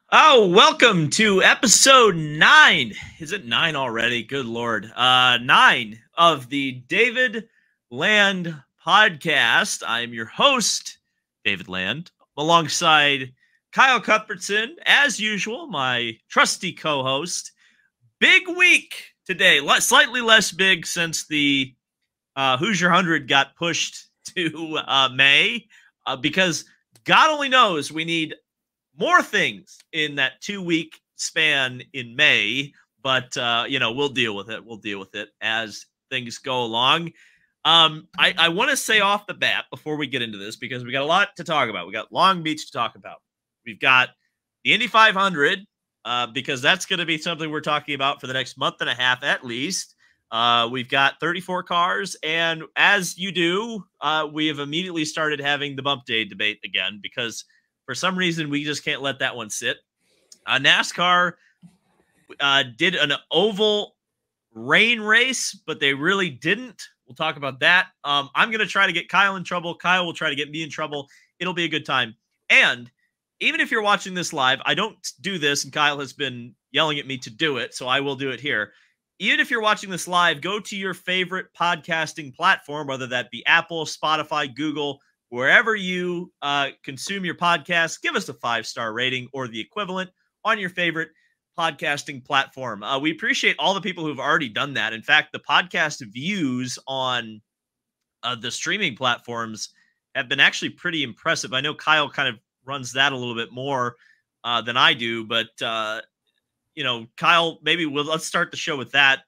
Oh, welcome to episode 9. Is it 9 already? Good Lord. 9 of the David Land podcast. I am your host, David Land, alongside Kyle Cuthbertson, as usual, my trusty co host. Big week today, slightly less big since the Hoosier 100 got pushed to May because God only knows we need more things in that 2 week span in May, but we'll deal with it. We'll deal with it as things go along. I want to say off the bat before we get into this, because we got a lot to talk about. We got Long Beach to talk about. We've got the Indy 500, because that's going to be something we're talking about for the next month and a half at least. We've got 34 cars, and as you do, we have immediately started having the bump day debate again, because for some reason we just can't let that one sit. NASCAR did an oval rain race, but they really didn't. We'll talk about that. I'm going to try to get Kyle in trouble. Kyle will try to get me in trouble. It'll be a good time. And even if you're watching this live, I don't do this, and Kyle has been yelling at me to do it, so I will do it here. Even if you're watching this live, go to your favorite podcasting platform, whether that be Apple, Spotify, Google, wherever you consume your podcast. Give us a 5-star rating or the equivalent on your favorite podcasting platform. We appreciate all the people who've already done that. In fact, the podcast views on the streaming platforms have been actually pretty impressive. I know Kyle kind of runs that a little bit more than I do, but Kyle, maybe let's start the show with that.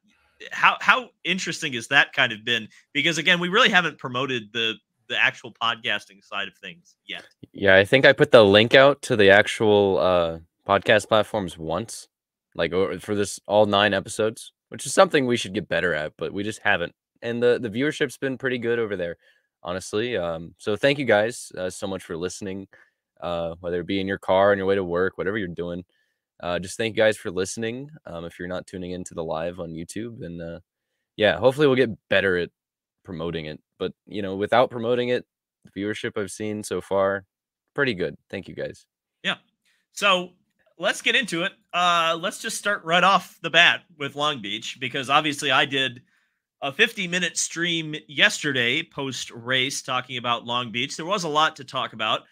How interesting has that kind of been? Because again, we really haven't promoted the actual podcasting side of things yet. Yeah, I think I put the link out to the actual podcast platforms once, like for this all 9 episodes, which is something we should get better at, but we just haven't. And the viewership's been pretty good over there, honestly. So thank you guys so much for listening, whether it be in your car, on your way to work, whatever you're doing. Just thank you guys for listening. If you're not tuning into the live on YouTube, then yeah, hopefully we'll get better at promoting it. But without promoting it, the viewership I've seen so far, pretty good. Thank you guys. Yeah. So let's get into it. Let's just start right off the bat with Long Beach, because obviously I did a 50-minute stream yesterday post race talking about Long Beach. There was a lot to talk about.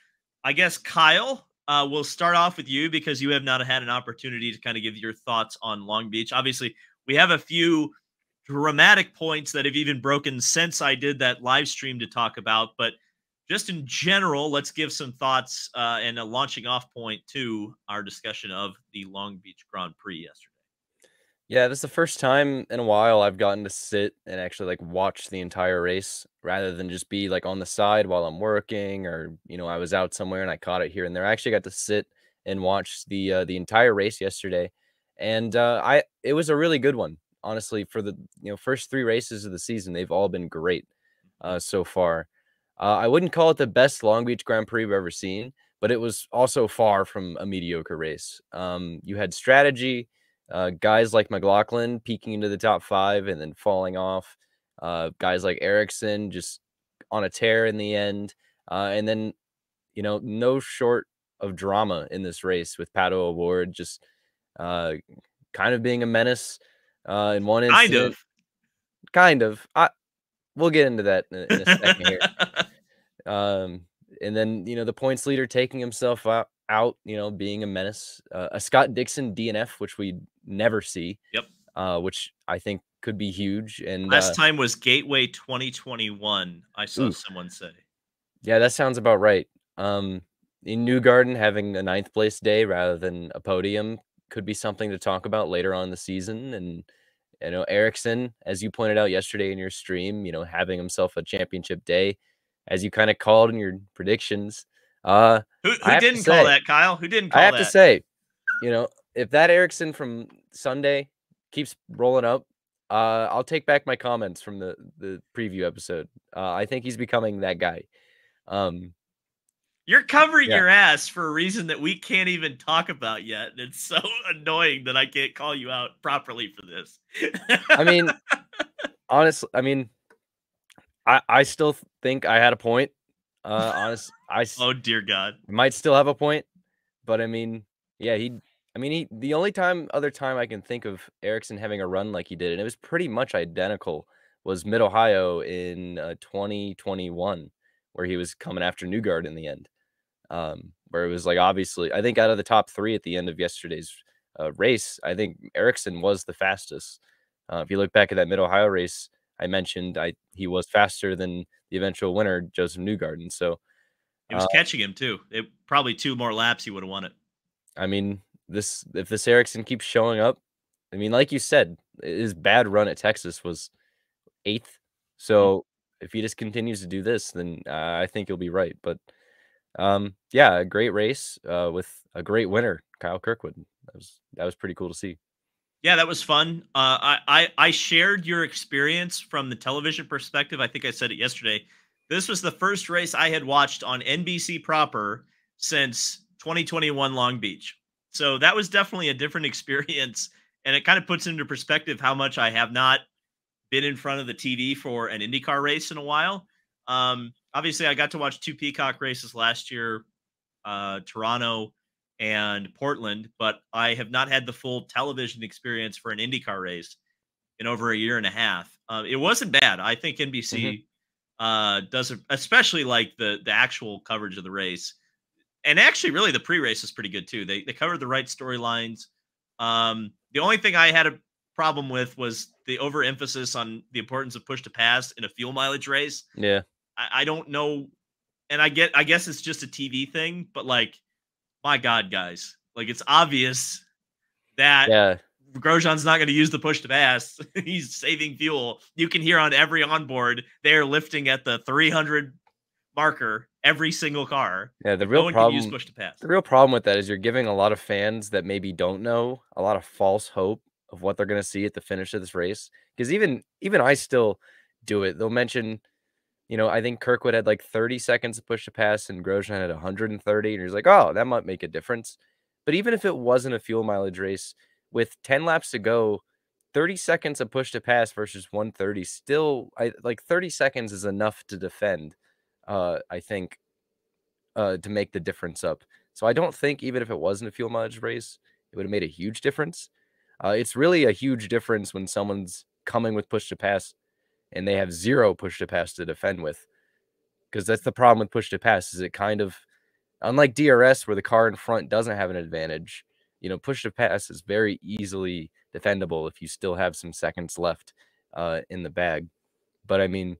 I guess, Kyle, we'll start off with you, because you have not had an opportunity to kind of give your thoughts on Long Beach. Obviously, we have a few dramatic points that have even broken since I did that live stream to talk about, but just in general, let's give some thoughts and a launching off point to our discussion of the Long Beach Grand Prix yesterday. Yeah, this is the first time in a while I've gotten to sit and actually watch the entire race rather than just be on the side while I'm working, or I was out somewhere and I caught it here and there. I actually got to sit and watch the entire race yesterday, and it was a really good one, honestly. For the first 3 races of the season, they've all been great so far. I wouldn't call it the best Long Beach Grand Prix we've ever seen, but it was also far from a mediocre race. You had strategy. Guys like McLaughlin peaking into the top 5 and then falling off. Guys like Ericsson just on a tear in the end. And then, no short of drama in this race with Pato O'Ward just kind of being a menace in one incident. Kind of. We'll get into that in a second here. And then, the points leader taking himself out, being a menace. A Scott Dixon DNF, which we never see. Yep. Which I think could be huge. And last time was Gateway 2021. I saw someone say. Yeah, that sounds about right. In Newgarden, having a 9th place day rather than a podium could be something to talk about later on in the season. And Ericsson, as you pointed out yesterday in your stream, having himself a championship day, as you kind of called in your predictions. Who didn't call that, Kyle? Who didn't call that? I have to say, if that Ericsson from Sunday keeps rolling up, I'll take back my comments from the preview episode. I think he's becoming that guy. You're covering your ass for a reason that we can't even talk about yet. And it's so annoying that I can't call you out properly for this. I mean, honestly, I still think I had a point. Oh dear God, I might still have a point, but Yeah, the only other time I can think of Ericsson having a run like he did, and it was pretty much identical, was Mid-Ohio in 2021, where he was coming after Newgard in the end. Where it was like, obviously, I think out of the top three at the end of yesterday's race, I think Ericsson was the fastest. If you look back at that Mid-Ohio race, I mentioned he was faster than the eventual winner, Joseph Newgarden. So, It was catching him too. It probably 2 more laps he would have won it. I mean, if this Ericsson keeps showing up, I mean, like you said, his bad run at Texas was 8th. Mhm. So if he just continues to do this, then I think he'll be right. But yeah, a great race with a great winner, Kyle Kirkwood. That was pretty cool to see. Yeah, that was fun. I shared your experience from the television perspective. I think I said it yesterday. This was the first race I had watched on NBC proper since 2021 Long Beach. So that was definitely a different experience, and it kind of puts into perspective how much I have not been in front of the TV for an IndyCar race in a while. Obviously, I got to watch 2 Peacock races last year, Toronto and Portland, but I have not had the full television experience for an IndyCar race in over a year and a half. It wasn't bad. I think Hmm. NBC does, especially like the actual coverage of the race, and actually, really, the pre-race is pretty good too. They covered the right storylines. The only thing I had a problem with was the overemphasis on the importance of push to pass in a fuel mileage race. Yeah, I don't know, and I guess it's just a TV thing, but like, my God, guys, like it's obvious that yeah, Grosjean's not going to use the push to pass. He's saving fuel. You can hear on every onboard they're lifting at the 300 marker every single car. yeah. No one can use push to pass. The real problem with that is you're giving a lot of fans that maybe don't know a lot of false hope of what they're going to see at the finish of this race. Because even I still do it. They'll mention, I think Kirkwood had like 30 seconds to push to pass and Grosjean had 130. And he's like, oh, that might make a difference. But even if it wasn't a fuel mileage race, with 10 laps to go, 30 seconds of push to pass versus 130, still, like 30 seconds is enough to defend, I think, to make the difference up. So I don't think even if it wasn't a fuel mileage race, it would have made a huge difference. It's really a huge difference when someone's coming with push to pass and they have 0 push to pass to defend with. Because that's the problem with push to pass is it kind of, unlike DRS where the car in front doesn't have an advantage, push to pass is very easily defendable if you still have some seconds left in the bag. But I mean,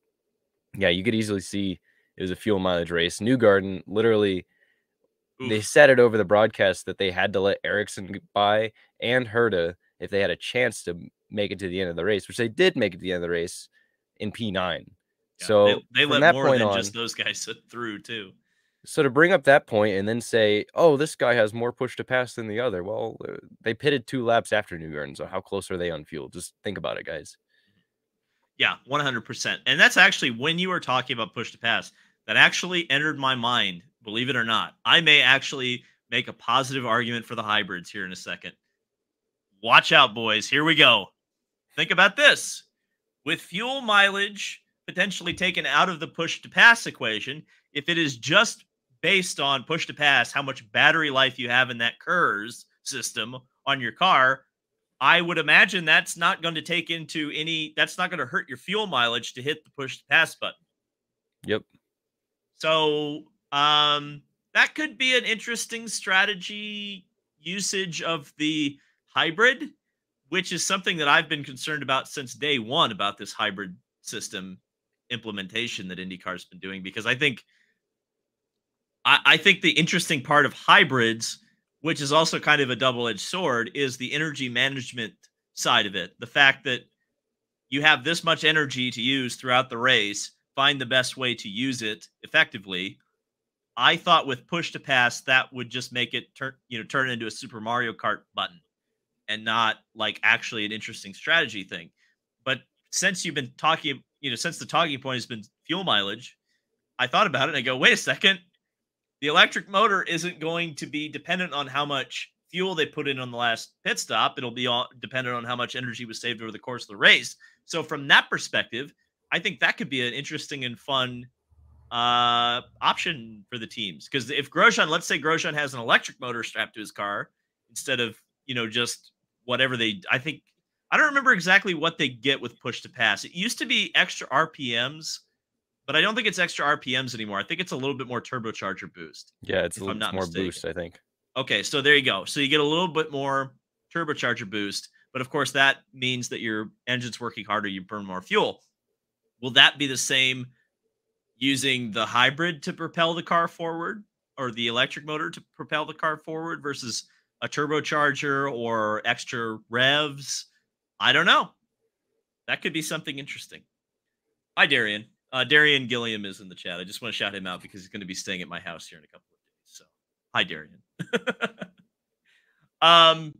yeah, you could easily see it was a fuel mileage race. Newgarden literally, they Oof. said it over the broadcast that they had to let Ericsson by and Herta if they had a chance to make it to the end of the race, which they did make it to the end of the race in P9. Yeah, So they from let that more point than just on, those guys sit through too. so to bring up that point and then say, "Oh, this guy has more push to pass than the other." Well, they pitted 2 laps after Newgarden, so how close are they on fuel? Just think about it, guys. Yeah, 100%. And that's actually when you were talking about push to pass, that actually entered my mind, believe it or not. I may actually make a positive argument for the hybrids here in a second. Watch out, boys. Here we go. Think about this. With fuel mileage potentially taken out of the push to pass equation, if it is just based on push to pass, how much battery life you have in that KERS system on your car, I would imagine that's not going to take into that's not going to hurt your fuel mileage to hit the push to pass button. Yep. So, that could be an interesting strategy usage of the hybrid, which is something that I've been concerned about since day one about this hybrid system implementation that IndyCar's been doing, because I think the interesting part of hybrids, which is also kind of a double-edged sword, is the energy management side of it. The fact that you have this much energy to use throughout the race, find the best way to use it effectively. I thought with push to pass, that would just make it turn into a Super Mario Kart button and not like actually an interesting strategy thing. But since you've been talking, since the talking point has been fuel mileage, I thought about it and I go, wait a second. The electric motor isn't going to be dependent on how much fuel they put in on the last pit stop. It'll be all dependent on how much energy was saved over the course of the race. So from that perspective, I think that could be an interesting and fun option for the teams. Because if Grosjean, let's say Grosjean has an electric motor strapped to his car instead of, just whatever I think, I don't remember exactly what they get with push to pass. It used to be extra RPMs, but I don't think it's extra RPMs anymore. I think it's a little bit more turbocharger boost, Yeah, if I'm it's not more mistaken. boost, I think. Okay, so there you go. So you get a little bit more turbocharger boost, but of course that means that your engine's working harder, you burn more fuel. Will that be the same using the hybrid to propel the car forward, or the electric motor to propel the car forward versus a turbocharger or extra revs? I don't know. That could be something interesting. Hi, Darian. Darian Gilliam is in the chat. I just want to shout him out because he's going to be staying at my house here in a couple of days. So, hi, Darian. um,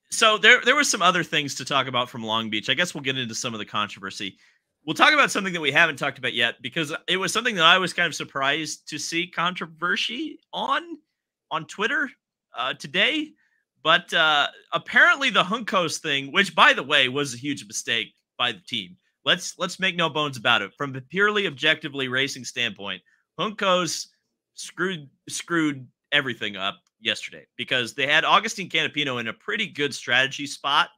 so there were some other things to talk about from Long Beach. I guess we'll get into some of the controversy. We'll talk about something that we haven't talked about yet because it was something that I was kind of surprised to see controversy on Twitter today. But apparently the Juncos thing, which by the way was a huge mistake by the team. Let's make no bones about it. From a purely objectively racing standpoint, Juncos screwed everything up yesterday because they had Augustine Canapino in a pretty good strategy spot,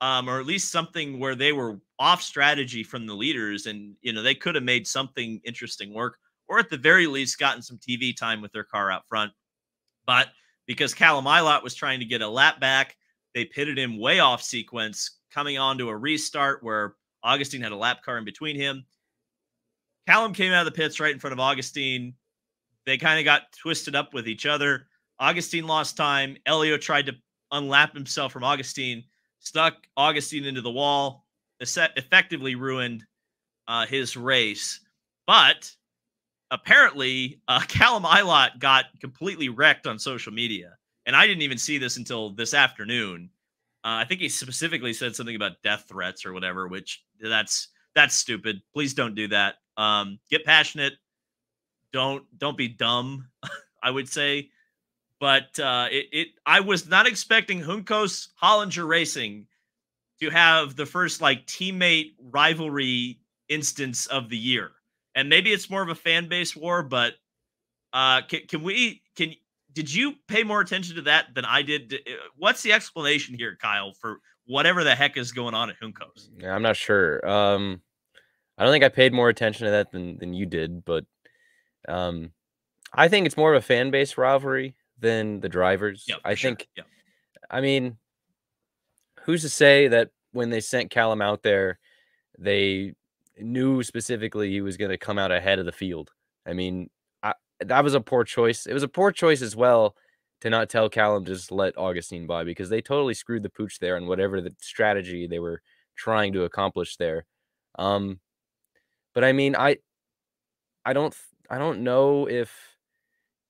or at least something where they were off strategy from the leaders, and they could have made something interesting work, or at the very least gotten some TV time with their car out front. But because Callum Ilott was trying to get a lap back, they pitted him way off sequence, coming on to a restart where Augustine had a lap car in between him. Callum came out of the pits right in front of Augustine. They kind of got twisted up with each other. Augustine lost time. Elio tried to unlap himself from Augustine, stuck Augustine into the wall, effectively ruined his race. But apparently, Callum Ilott got completely wrecked on social media. And I didn't even see this until this afternoon. I think he specifically said something about death threats or whatever, which that's stupid. Please don't do that. Get passionate. Don't be dumb, I would say. But I was not expecting Juncos Hollinger Racing to have the first like teammate rivalry instance of the year. And maybe it's more of a fan base war, but did you pay more attention to that than I did? What's the explanation here, Kyle, for whatever the heck is going on at Juncos? Yeah, I'm not sure. I don't think I paid more attention to that than you did, but I think it's more of a fan base rivalry than the drivers. Yeah, I sure. think, Yeah. I mean, who's to say that when they sent Callum out there, they knew specifically he was going to come out ahead of the field? I mean, that was a poor choice. It was a poor choice as well to not tell Callum to just let Augustine by, because they totally screwed the pooch there on whatever the strategy they were trying to accomplish there. But I mean, I don't know if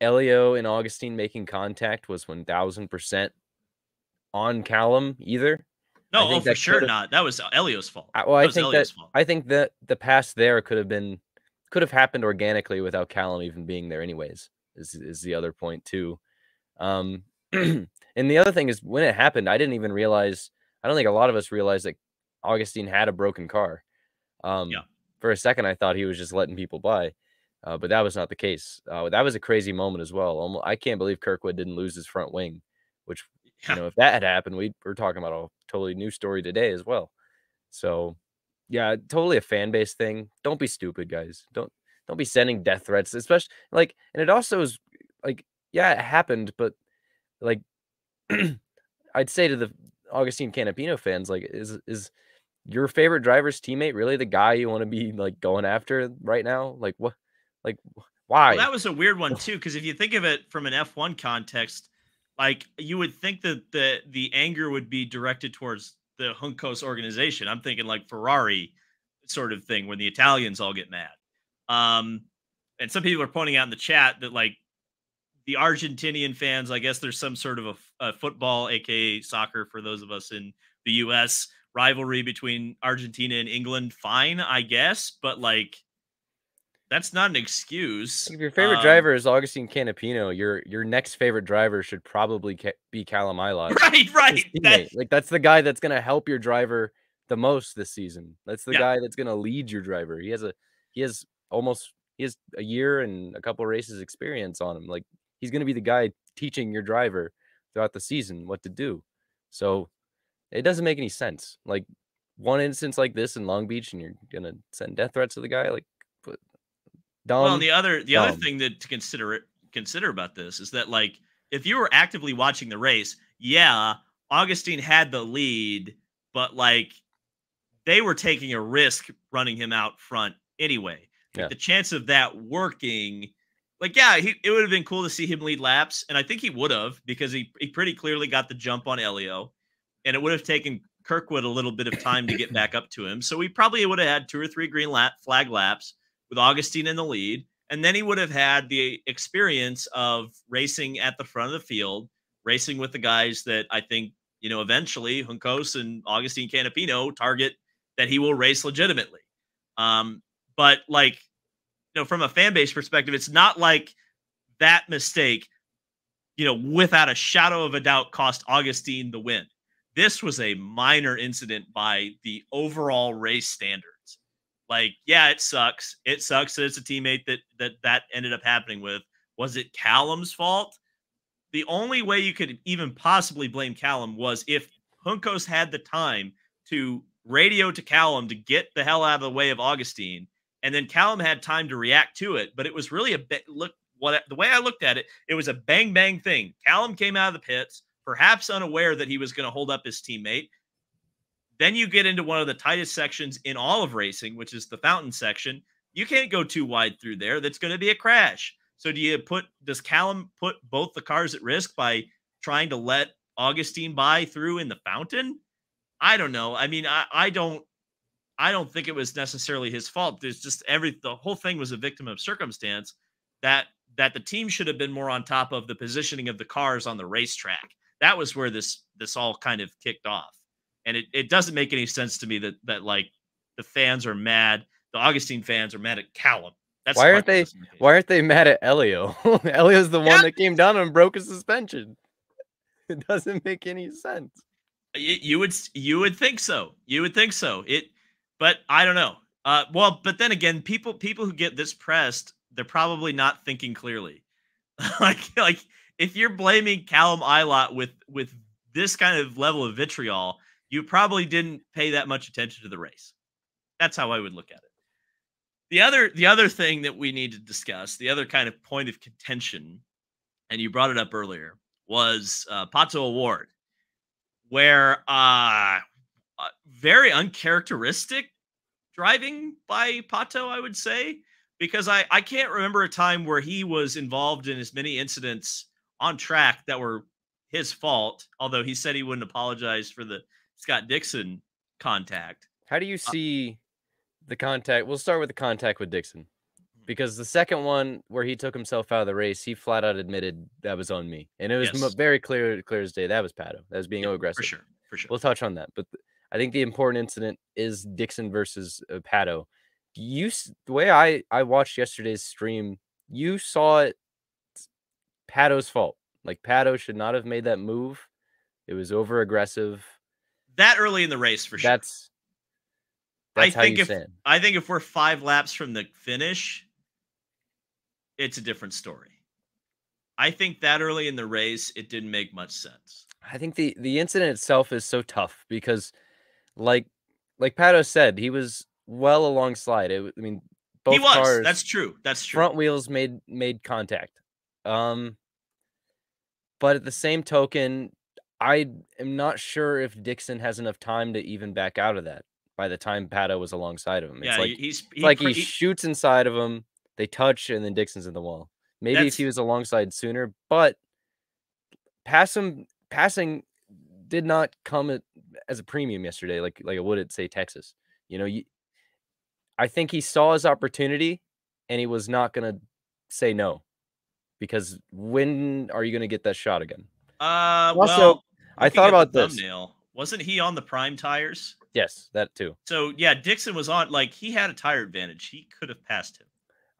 Elio and Augustine making contact was 1000% on Callum either. I No, think for that sure not. That was Elio's fault. well, That was Elio's fault. I think that the pass there could have happened organically without Callum even being there anyways, is the other point too. And the other thing is, when it happened, I didn't even realize, I don't think a lot of us realized that Augustine had a broken car. Yeah. For a second, I thought he was just letting people by, but that was not the case. That was a crazy moment as well. I can't believe Kirkwood didn't lose his front wing, which, Yeah. if that had happened, we're talking about a totally new story today as well. So, yeah, totally a fan base thing. Don't be stupid, guys. Don't be sending death threats, especially like, and it also is like, yeah, it happened, but like, I'd say to the Augustine Canapino fans, like, is your favorite driver's teammate really the guy you want to be like going after right now? Like, what? Like, Well, why? that was a weird one too, because if you think of it from an F1 context, like you would think that the anger would be directed towards the Juncos organization. I'm thinking like Ferrari sort of thing when the Italians all get mad. Um, and some people are pointing out in the chat that like the Argentinian fans, I guess there's some sort of a football, aka soccer, for those of us in the U.S. rivalry between Argentina and England. Fine, I guess, but like that's not an excuse. If your favorite driver is Augustine Canapino, your next favorite driver should probably be Callum Ilott. Right, right. Like, that's the guy that's going to help your driver the most this season. That's the Yeah. guy that's going to lead your driver. He has a year and a couple races experience on him. Like, he's going to be the guy teaching your driver throughout the season what to do. So it doesn't make any sense. Like one instance like this in Long Beach, and you're gonna send death threats to the guy. Like, Well, and dumb, the other dumb. thing that to consider about this is that, like, if you were actively watching the race, yeah, Augustine had the lead, but like they were taking a risk running him out front anyway. Like Yeah, the chance of that working, like, yeah, it would have been cool to see him lead laps, and I think he would have because he pretty clearly got the jump on Elio, and it would have taken Kirkwood a little bit of time to get back up to him. So we probably would have had 2 or 3 flag laps with Augustine in the lead, and then he would have had the experience of racing at the front of the field, racing with the guys that I think, eventually Juncos and Augustine Canapino target that he will race legitimately. But like, from a fan base perspective, it's not like that mistake, without a shadow of a doubt, cost Augustine the win. This was a minor incident by the overall race standards. Like, yeah, it sucks. It sucks that it's a teammate that ended up happening with. Was it Callum's fault? The only way you could even possibly blame Callum was if Juncos had the time to radio to Callum to get the hell out of the way of Augustine, and then Callum had time to react to it. But it was really the way I looked at it, it was a bang bang thing. Callum came out of the pits, perhaps unaware that he was going to hold up his teammate. Then you get into one of the tightest sections in all of racing, which is the fountain section. You can't go too wide through there. That's going to be a crash. So does Callum put both the cars at risk by trying to let Augustine by through in the fountain? I don't know. I mean, I don't think it was necessarily his fault. There's just the whole thing was a victim of circumstance that the team should have been more on top of the positioning of the cars on the racetrack. That was where this all kind of kicked off. And it doesn't make any sense to me that like the fans are mad. The Augustine fans are mad at Callum. That's why aren't they mad at Elio? Elio's the one that came down and broke his suspension. It doesn't make any sense. You would think so. You would think so. But I don't know. But then again, people who get this pressed, they're probably not thinking clearly. like if you're blaming Callum Ilott with this kind of level of vitriol, you probably didn't pay that much attention to the race. That's how I would look at it. The other thing that we need to discuss, the other kind of point of contention, and you brought it up earlier, was Pato Award, where very uncharacteristic driving by Pato, I would say, because I can't remember a time where he was involved in as many incidents on track that were his fault, although he said he wouldn't apologize for the Scott Dixon contact. How do you see the contact? We'll start with the contact with Dixon, because the second one where he took himself out of the race, he flat out admitted that was on me, and it was very clear as day that was Pato. That was being aggressive. For sure. We'll touch on that, but I think the important incident is Dixon versus Pato. The way I watched yesterday's stream, you saw it Pato's fault. Like, Pato should not have made that move. It was over aggressive. That early in the race, for sure. That's how you stand. I think if we're 5 laps from the finish, it's a different story. I think that early in the race, it didn't make much sense. I think the incident itself is so tough because, like Pato said, he was well alongside. Both cars. That's true. Front wheels made contact. But at the same token, I am not sure if Dixon has enough time to even back out of that by the time Pato was alongside of him. Yeah, he shoots inside of him, they touch, and then Dixon's in the wall. Maybe if he was alongside sooner, but passing did not come as a premium yesterday, like it would at, say, Texas. I think he saw his opportunity, and he was not going to say no, because when are you going to get that shot again? Also, I thought about this. Thumbnail. Wasn't he on the prime tires? Yes, that too. So yeah, Dixon was on. Like, he had a tire advantage. He could have passed him.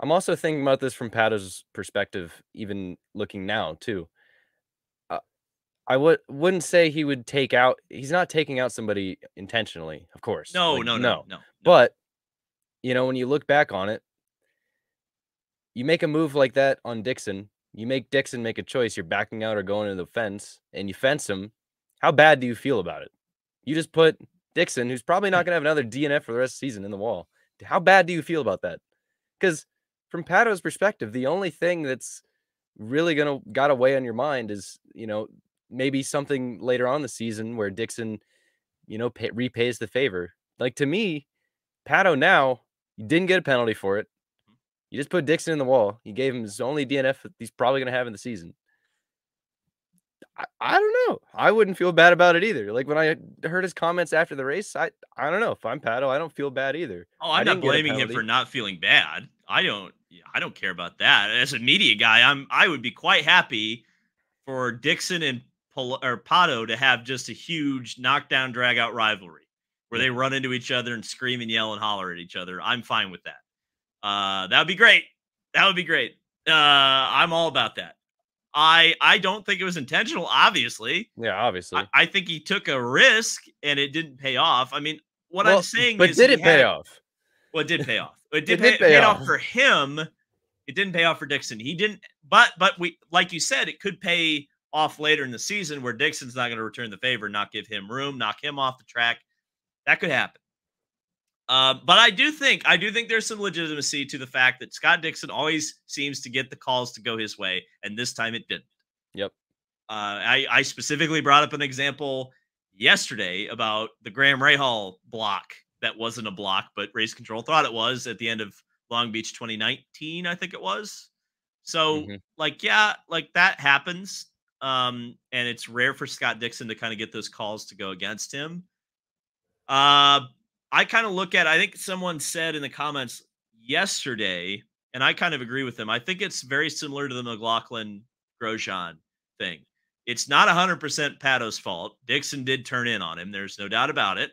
I'm also thinking about this from Pato's perspective, even looking now too. I wouldn't say he would take out. He's not taking out somebody intentionally, of course. No. But when you look back on it, you make a move like that on Dixon, you make Dixon make a choice, you're backing out or going to the fence, and you fence him, how bad do you feel about it? You just put Dixon, who's probably not gonna have another DNF for the rest of the season, in the wall. How bad do you feel about that? Because from Pato's perspective, the only thing that's really got to weigh on your mind is, maybe something later on the season where Dixon, repays the favor. Like, to me, Pato now, you didn't get a penalty for it. You just put Dixon in the wall. You gave him his only DNF that he's probably going to have in the season. I don't know. I wouldn't feel bad about it either. Like, when I heard his comments after the race, I don't know. If I'm Pato, I don't feel bad either. Oh, I I'm not didn't get a blaming him for penalty. not feeling bad. I don't. Yeah, I don't care about that. As a media guy, I would be quite happy for Dixon and Pato to have just a huge knockdown, drag out rivalry where Yeah. they run into each other and scream and yell and holler at each other. I'm fine with that. That would be great. That would be great. I'm all about that. I don't think it was intentional. Obviously, Yeah, obviously. I think he took a risk and it didn't pay off. I mean, what I'm Well, saying but is did he it pay had. off? Well, it did pay off. It It did did pay paid off. off for him. It didn't pay off for Dixon. He didn't. But we, like you said, it could pay off later in the season where Dixon's not going to return the favor, not give him room, knock him off the track. That could happen. But I do think there's some legitimacy to the fact that Scott Dixon always seems to get the calls to go his way, and this time it didn't. Yep. I specifically brought up an example yesterday about the Graham Rahal block that wasn't a block, but race control thought it was at the end of Long Beach 2019, I think it was. So, Mhm. yeah, like that happens. And it's rare for Scott Dixon to kind of get those calls to go against him. I kind of look at, I think someone said in the comments yesterday, and I kind of agree with them. I think it's very similar to the McLaughlin Grosjean thing. It's not 100% Pato's fault. Dixon did turn in on him. There's no doubt about it.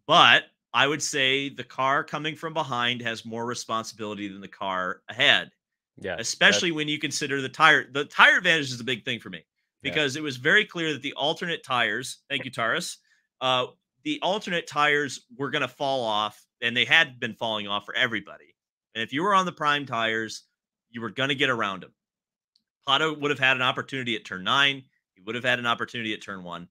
But I would say the car coming from behind has more responsibility than the car ahead, Yeah. especially when you consider the tire. The tire advantage is a big thing for me Yeah. because it was very clear that the alternate tires, thank you, Taurus, the alternate tires were going to fall off, and they had been falling off for everybody. And if you were on the prime tires, you were going to get around them. Pato would have had an opportunity at turn 9. He would have had an opportunity at turn 1.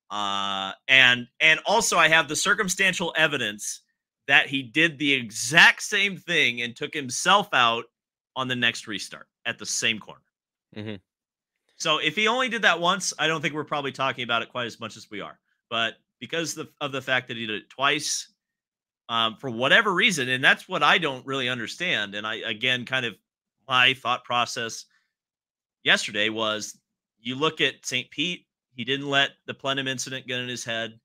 And also I have the circumstantial evidence that he did the exact same thing and took himself out on the next restart at the same corner. Mhm. So if he only did that once, I don't think we're probably talking about it quite as much as we are. But because of the fact that he did it twice, for whatever reason, and that's what I don't really understand. And I, again, kind of my thought process yesterday was you look at St. Pete, he didn't let the plenum incident get in his head.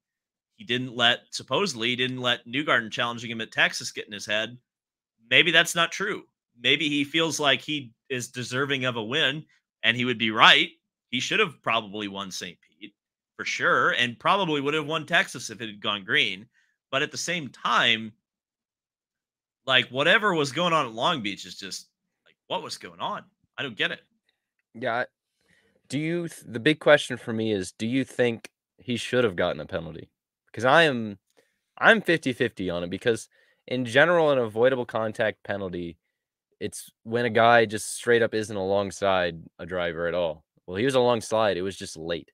He didn't let Newgarden challenging him at Texas get in his head. Maybe that's not true. Maybe he feels like he is deserving of a win, and he would be right. He should have probably won St. Pete for sure, and probably would have won Texas if it had gone green. But at the same time, like whatever was going on at Long Beach is just like, what was going on? I don't get it. Yeah. The big question for me is, do you think he should have gotten a penalty? Because I'm 50-50 on it, because in general, an avoidable contact penalty, it's when a guy just straight up isn't alongside a driver at all. Well, he was alongside, it was just late.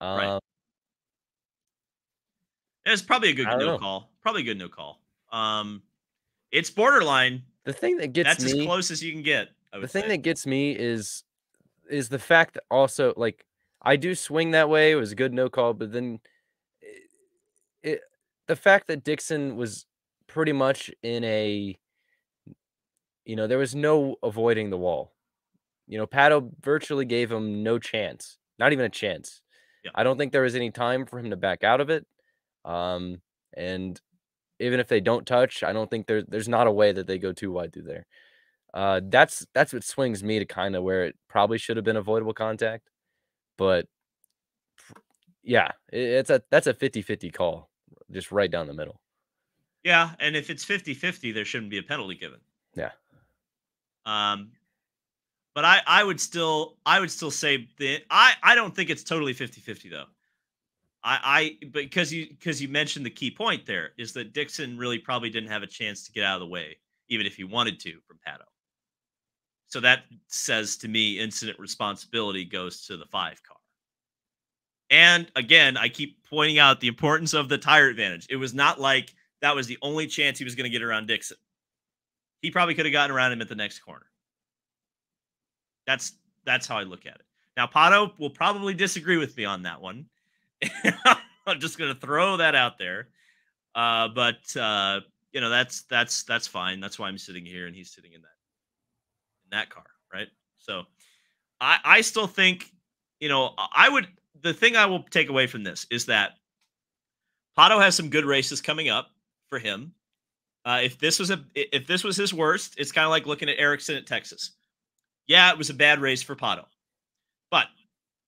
Right. Um, It's probably a I good don't no know. call. Probably a good no call. It's borderline. The thing that gets That's as me close as you can get, I the would thing say. that gets me is the fact that also, like, I do swing that way. It was a good no call, but then it the fact that Dixon was pretty much in there was no avoiding the wall. Pato virtually gave him no chance, not even a chance. Yeah. I don't think there was any time for him to back out of it. And even if they don't touch, I don't think there's not a way that they go too wide through there. That's what swings me to kind of where it probably should have been avoidable contact. But yeah, that's a 50-50 call, just right down the middle. Yeah, and if it's 50-50, there shouldn't be a penalty given. Yeah. Um, but I would still say that I don't think it's totally 50-50 though. Because you mentioned the key point there is that Dixon really probably didn't have a chance to get out of the way, even if he wanted to, from Pato. So that says to me, incident responsibility goes to the 5 car. And again, I keep pointing out the importance of the tire advantage. It was not like that was the only chance he was going to get around Dixon. He probably could have gotten around him at the next corner. That's how I look at it. Now, Pato will probably disagree with me on that one. I'm just going to throw that out there. But that's fine. That's why I'm sitting here and he's sitting in that car, right? So I still think, the thing I will take away from this is that Pato has some good races coming up for him. If this was his worst, it's kind of like looking at Ericsson at Texas. Yeah, it was a bad race for Pato, but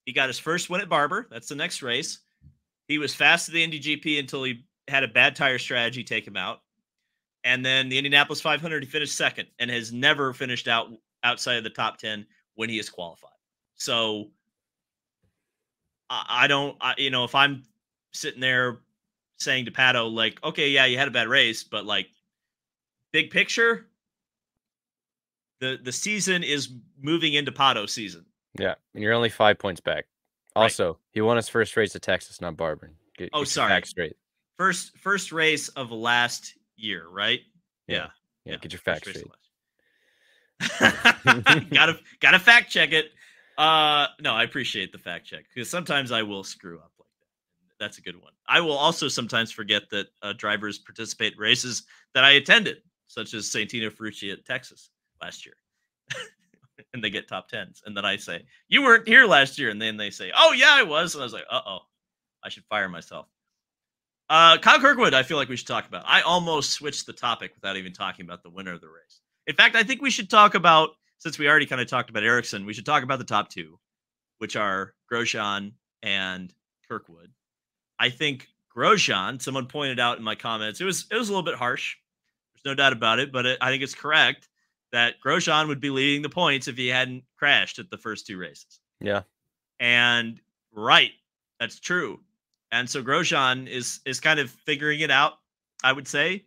he got his first win at Barber. That's the next race. He was fast at the Indy GP until he had a bad tire strategy take him out. And then the Indianapolis 500, he finished second and has never finished outside of the top 10 when he is qualified. So if I'm sitting there saying to Pato, like, okay, yeah, you had a bad race, but like big picture, the season is moving into Pato season. Yeah, and you're only 5 points back. Also, right. He won his first race at Texas, not Barber. Get sorry. Facts straight. First race of last year, right? Yeah. Get your facts straight. gotta fact check it. No, I appreciate the fact check because sometimes I will screw up like that. That's a good one. I will also sometimes forget that drivers participate in races that I attended, such as Santino Ferrucci at Texas last year. And they get top 10s. And then I say, you weren't here last year. And then they say, oh, yeah, I was. And I was like, uh-oh, I should fire myself. Kyle Kirkwood, I feel like we should talk about. I almost switched the topic without even talking about the winner of the race. In fact, I think we should talk about, since we already kind of talked about Ericsson, we should talk about the top 2, which are Grosjean and Kirkwood. I think Grosjean, someone pointed out in my comments, it was a little bit harsh. There's no doubt about it, but I think it's correct that Grosjean would be leading the points if he hadn't crashed at the first 2 races. Yeah. And right, that's true. And so Grosjean is kind of figuring it out, I would say.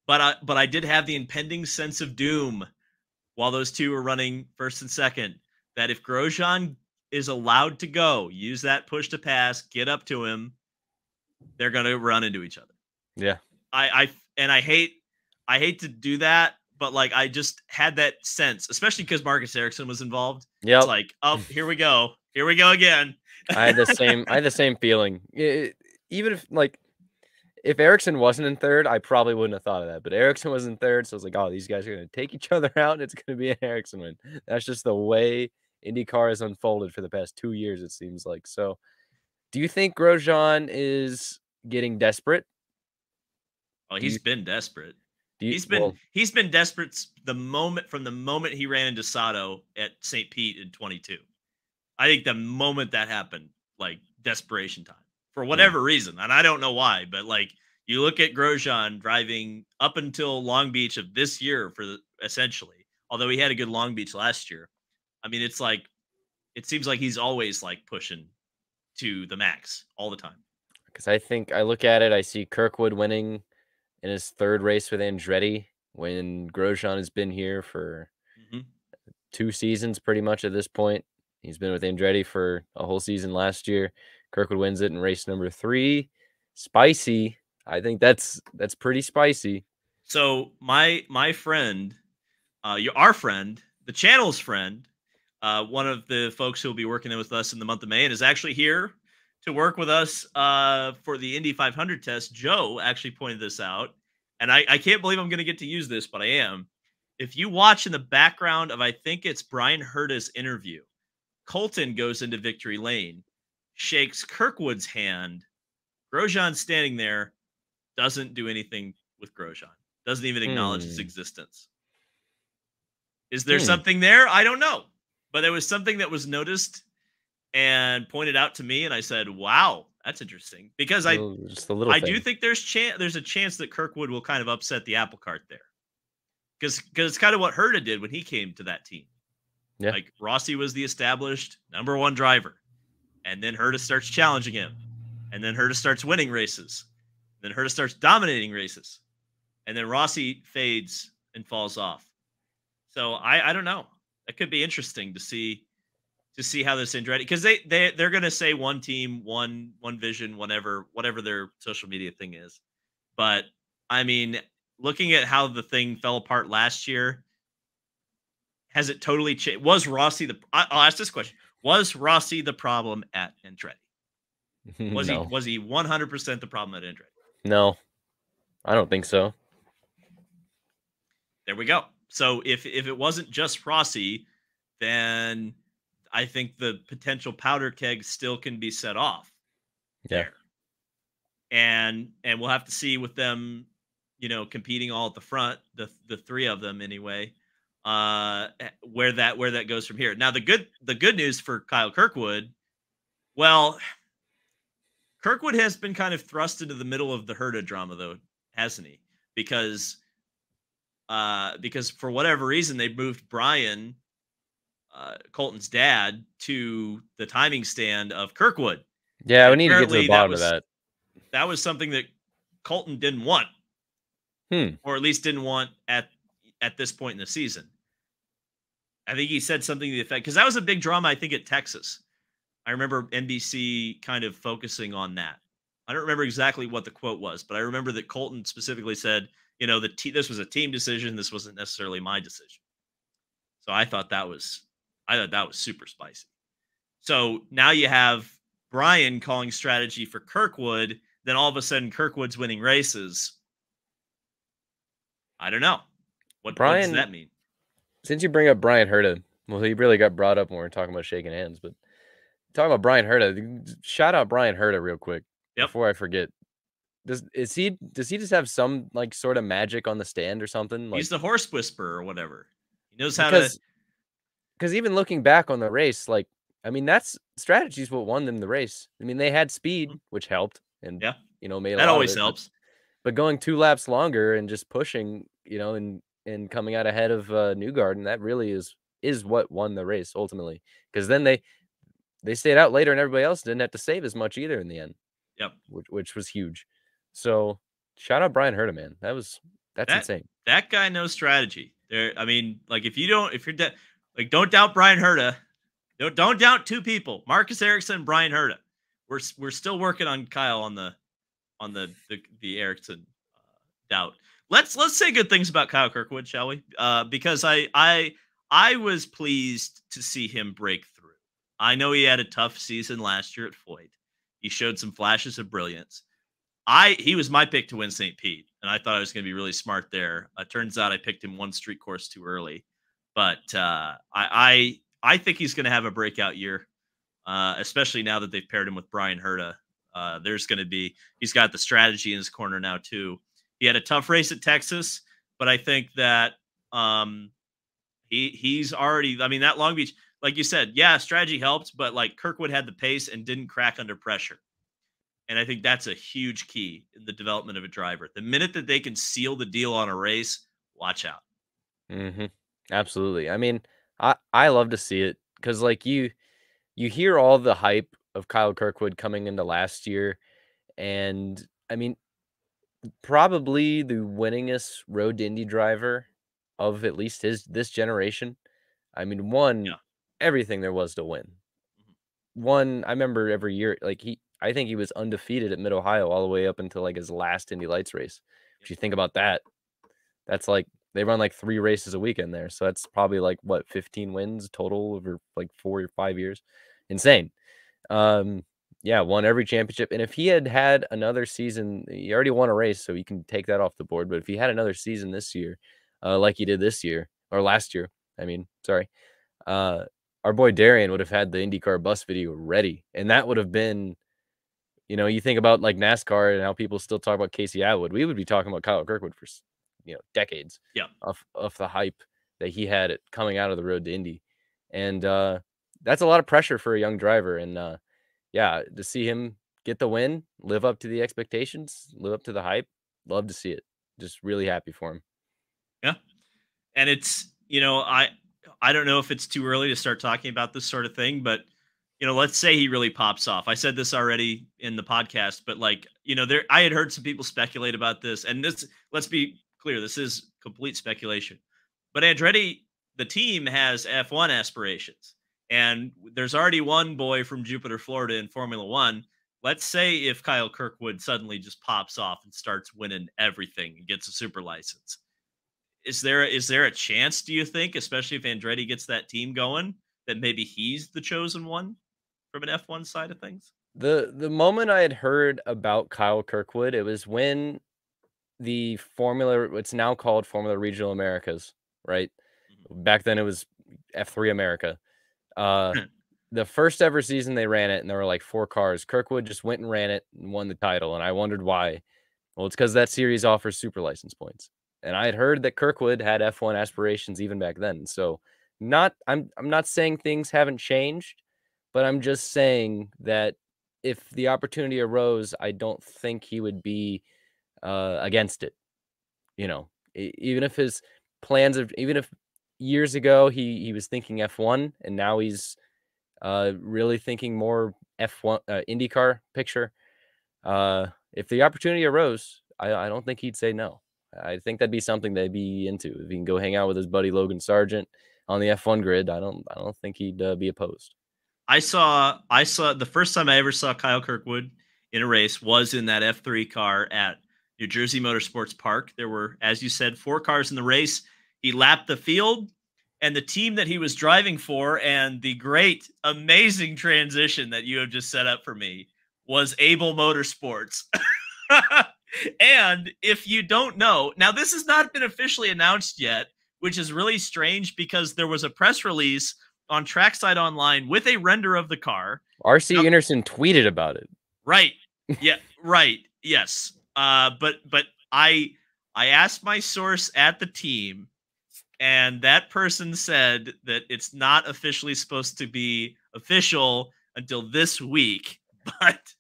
But I did have the impending sense of doom while those 2 were running first and second, that if Grosjean is allowed to go, use that push to pass, get up to him, they're going to run into each other. Yeah. I hate to do that, but like I just had that sense, especially because Marcus Ericsson was involved. Yeah, it's like, oh, here we go again. I had the same feeling. Even if Ericsson wasn't in third, I probably wouldn't have thought of that. But Ericsson was in third, so I was like, oh, these guys are going to take each other out, and it's going to be an Ericsson win. That's just the way IndyCar has unfolded for the past 2 years, it seems like. So, do you think Grosjean is getting desperate? Oh, he's been desperate. He's been desperate from the moment he ran into Sato at St. Pete in 22. I think the moment that happened, like desperation time for whatever reason, and I don't know why, but like you look at Grosjean driving up until Long Beach of this year essentially, although he had a good Long Beach last year. I mean, it's like it seems like he's always like pushing to the max all the time. Because I look at it, I see Kirkwood winning in his 3rd race with Andretti when Grosjean has been here for 2 seasons pretty much at this point. He's been with Andretti for a whole season last year. Kirkwood wins it in race number 3. Spicy. I think that's pretty spicy. So my friend, our friend, the channel's friend, one of the folks who will be working with us in the month of May and is actually here to work with us for the Indy 500 test. Joe actually pointed this out, and I can't believe I'm going to get to use this, but I am. If you watch in the background of, I think it's Brian Herta's interview, Colton goes into victory lane, shakes Kirkwood's hand. Grosjean's standing there, doesn't do anything with Grosjean, doesn't even acknowledge his existence. Is there something there? I don't know, but there was something that was noticed and pointed out to me, and I said, wow, that's interesting, because I do think there's a chance that Kirkwood will kind of upset the apple cart there, because it's kind of what Herta did when he came to that team. Yeah. Like Rossi was the established number 1 driver, and then Herta starts challenging him, and then Herta starts winning races, then Herta starts dominating races, and then Rossi fades and falls off. So I don't know. That could be interesting to see how this Andretti, because they're gonna say one team, one vision, whatever their social media thing is. But I mean, looking at how the thing fell apart last year, has it totally changed? Was Rossi I'll ask this question: was Rossi the problem at Andretti? No. Was he 100% the problem at Andretti? No, I don't think so. There we go. So if it wasn't just Rossi, then I think the potential powder keg still can be set off Yeah. there. And we'll have to see with them, competing all at the front, the three of them anyway, where that goes from here. Now the good news for Kyle Kirkwood, well, Kirkwood has been kind of thrust into the middle of the Herta drama though, hasn't he? Because for whatever reason they moved Brian, Colton's dad, to the timing stand of Kirkwood. Yeah, And we need to get to the apparently bottom of that. that was something that Colton didn't want, or at least didn't want at this point in the season. I think he said something to the effect, because that was a big drama, I think, at Texas. I remember NBC kind of focusing on that. I don't remember exactly what the quote was, but I remember that Colton specifically said, this was a team decision. This wasn't necessarily my decision. So I thought that was super spicy. So now you have Brian calling strategy for Kirkwood. Then all of a sudden Kirkwood's winning races. I don't know. What does that mean? Since you bring up Brian Herta, well, he really got brought up when we were talking about shaking hands, but talking about Brian Herta, shout out Brian Herta real quick before I forget. Does he just have some like sort of magic on the stand or something? He's the horse whisperer or whatever. He knows how to. Because even looking back on the race, like, I mean, that's strategy's what won them the race. I mean, they had speed, which helped, and made a lot that always helps. But going 2 laps longer and just pushing, and coming out ahead of Newgarden, that really is what won the race ultimately. Because then they stayed out later, and everybody else didn't have to save as much either in the end. Yep, which was huge. So shout out Brian Herta, man. That's insane. That guy knows strategy. I mean, like if you're like, don't doubt Brian Herta. Don't doubt two people, Marcus Ericsson and Brian Herta. We're still working on Kyle on the Ericsson doubt. Let's say good things about Kyle Kirkwood, shall we? Because I was pleased to see him break through. I know he had a tough season last year at Floyd. He showed some flashes of brilliance. He was my pick to win St. Pete, and I thought I was going to be really smart there. Turns out I picked him one street course too early, but I think he's going to have a breakout year, especially now that they've paired him with Brian Herta. He's got the strategy in his corner now too. He had a tough race at Texas, but I think that he's already. I mean, that Long Beach, like you said, yeah, strategy helped, but like Kirkwood had the pace and didn't crack under pressure. And I think that's a huge key in the development of a driver. The minute that they can seal the deal on a race, watch out. Absolutely. I mean, I love to see it because like you hear all the hype of Kyle Kirkwood coming into last year. And I mean, probably the winningest road to Indy driver of at least this generation. I mean, everything there was to win. I remember every year, like I think he was undefeated at Mid-Ohio all the way up until like his last Indy Lights race. If you think about that, that's like they run like 3 races a weekend there. So that's probably like what, 15 wins total over like 4 or 5 years. Insane. Won every championship. And if he had another season, he already won a race, so you can take that off the board. But if he had another season this year, like he did this year or last year, our boy Darian would have had the IndyCar bus video ready. And that would have been, you think about like NASCAR and how people still talk about Casey Atwood. We would be talking about Kyle Kirkwood for, decades of the hype that he had coming out of the road to Indy. And that's a lot of pressure for a young driver. And to see him get the win, live up to the expectations, live up to the hype, love to see it. Just really happy for him. Yeah. And it's, I don't know if it's too early to start talking about this sort of thing, but let's say he really pops off. I said this already in the podcast, but like, I had heard some people speculate about this, and this, let's be clear, this is complete speculation. But Andretti the team has F1 aspirations, and there's already one boy from Jupiter, Florida in Formula One. Let's say if Kyle Kirkwood suddenly just pops off and starts winning everything and gets a super license, is there a chance, do you think, especially if Andretti gets that team going, that maybe he's the chosen one from an F1 side of things? The moment I had heard about Kyle Kirkwood, it was when the Formula, it's now called Formula Regional Americas, right? Back then it was F3 America. The first ever season they ran it, and there were like 4 cars. Kirkwood just went and ran it and won the title, and I wondered why. Well, it's because that series offers super license points, and I had heard that Kirkwood had F1 aspirations even back then. So, I'm not saying things haven't changed, but I'm just saying that if the opportunity arose, I don't think he would be against it. You know, even if his even if years ago he was thinking F1, and now he's really thinking more F1 IndyCar picture. If the opportunity arose, I don't think he'd say no. I think that'd be something they'd be into. If he can go hang out with his buddy Logan Sargent on the F1 grid, I don't think he'd be opposed. I saw the first time I ever saw Kyle Kirkwood in a race was in that F3 car at New Jersey Motorsports Park. There were, as you said, 4 cars in the race. He lapped the field, and the team that he was driving for, and the great, amazing transition that you have just set up for me, was Able Motorsports. And if you don't know, now this has not been officially announced yet, which is really strange because there was a press release on Trackside Online with a render of the car. RC Anderson tweeted about it. Right. Yeah. Right. Yes. But I asked my source at the team, and that person said that it's not officially supposed to be official until this week. But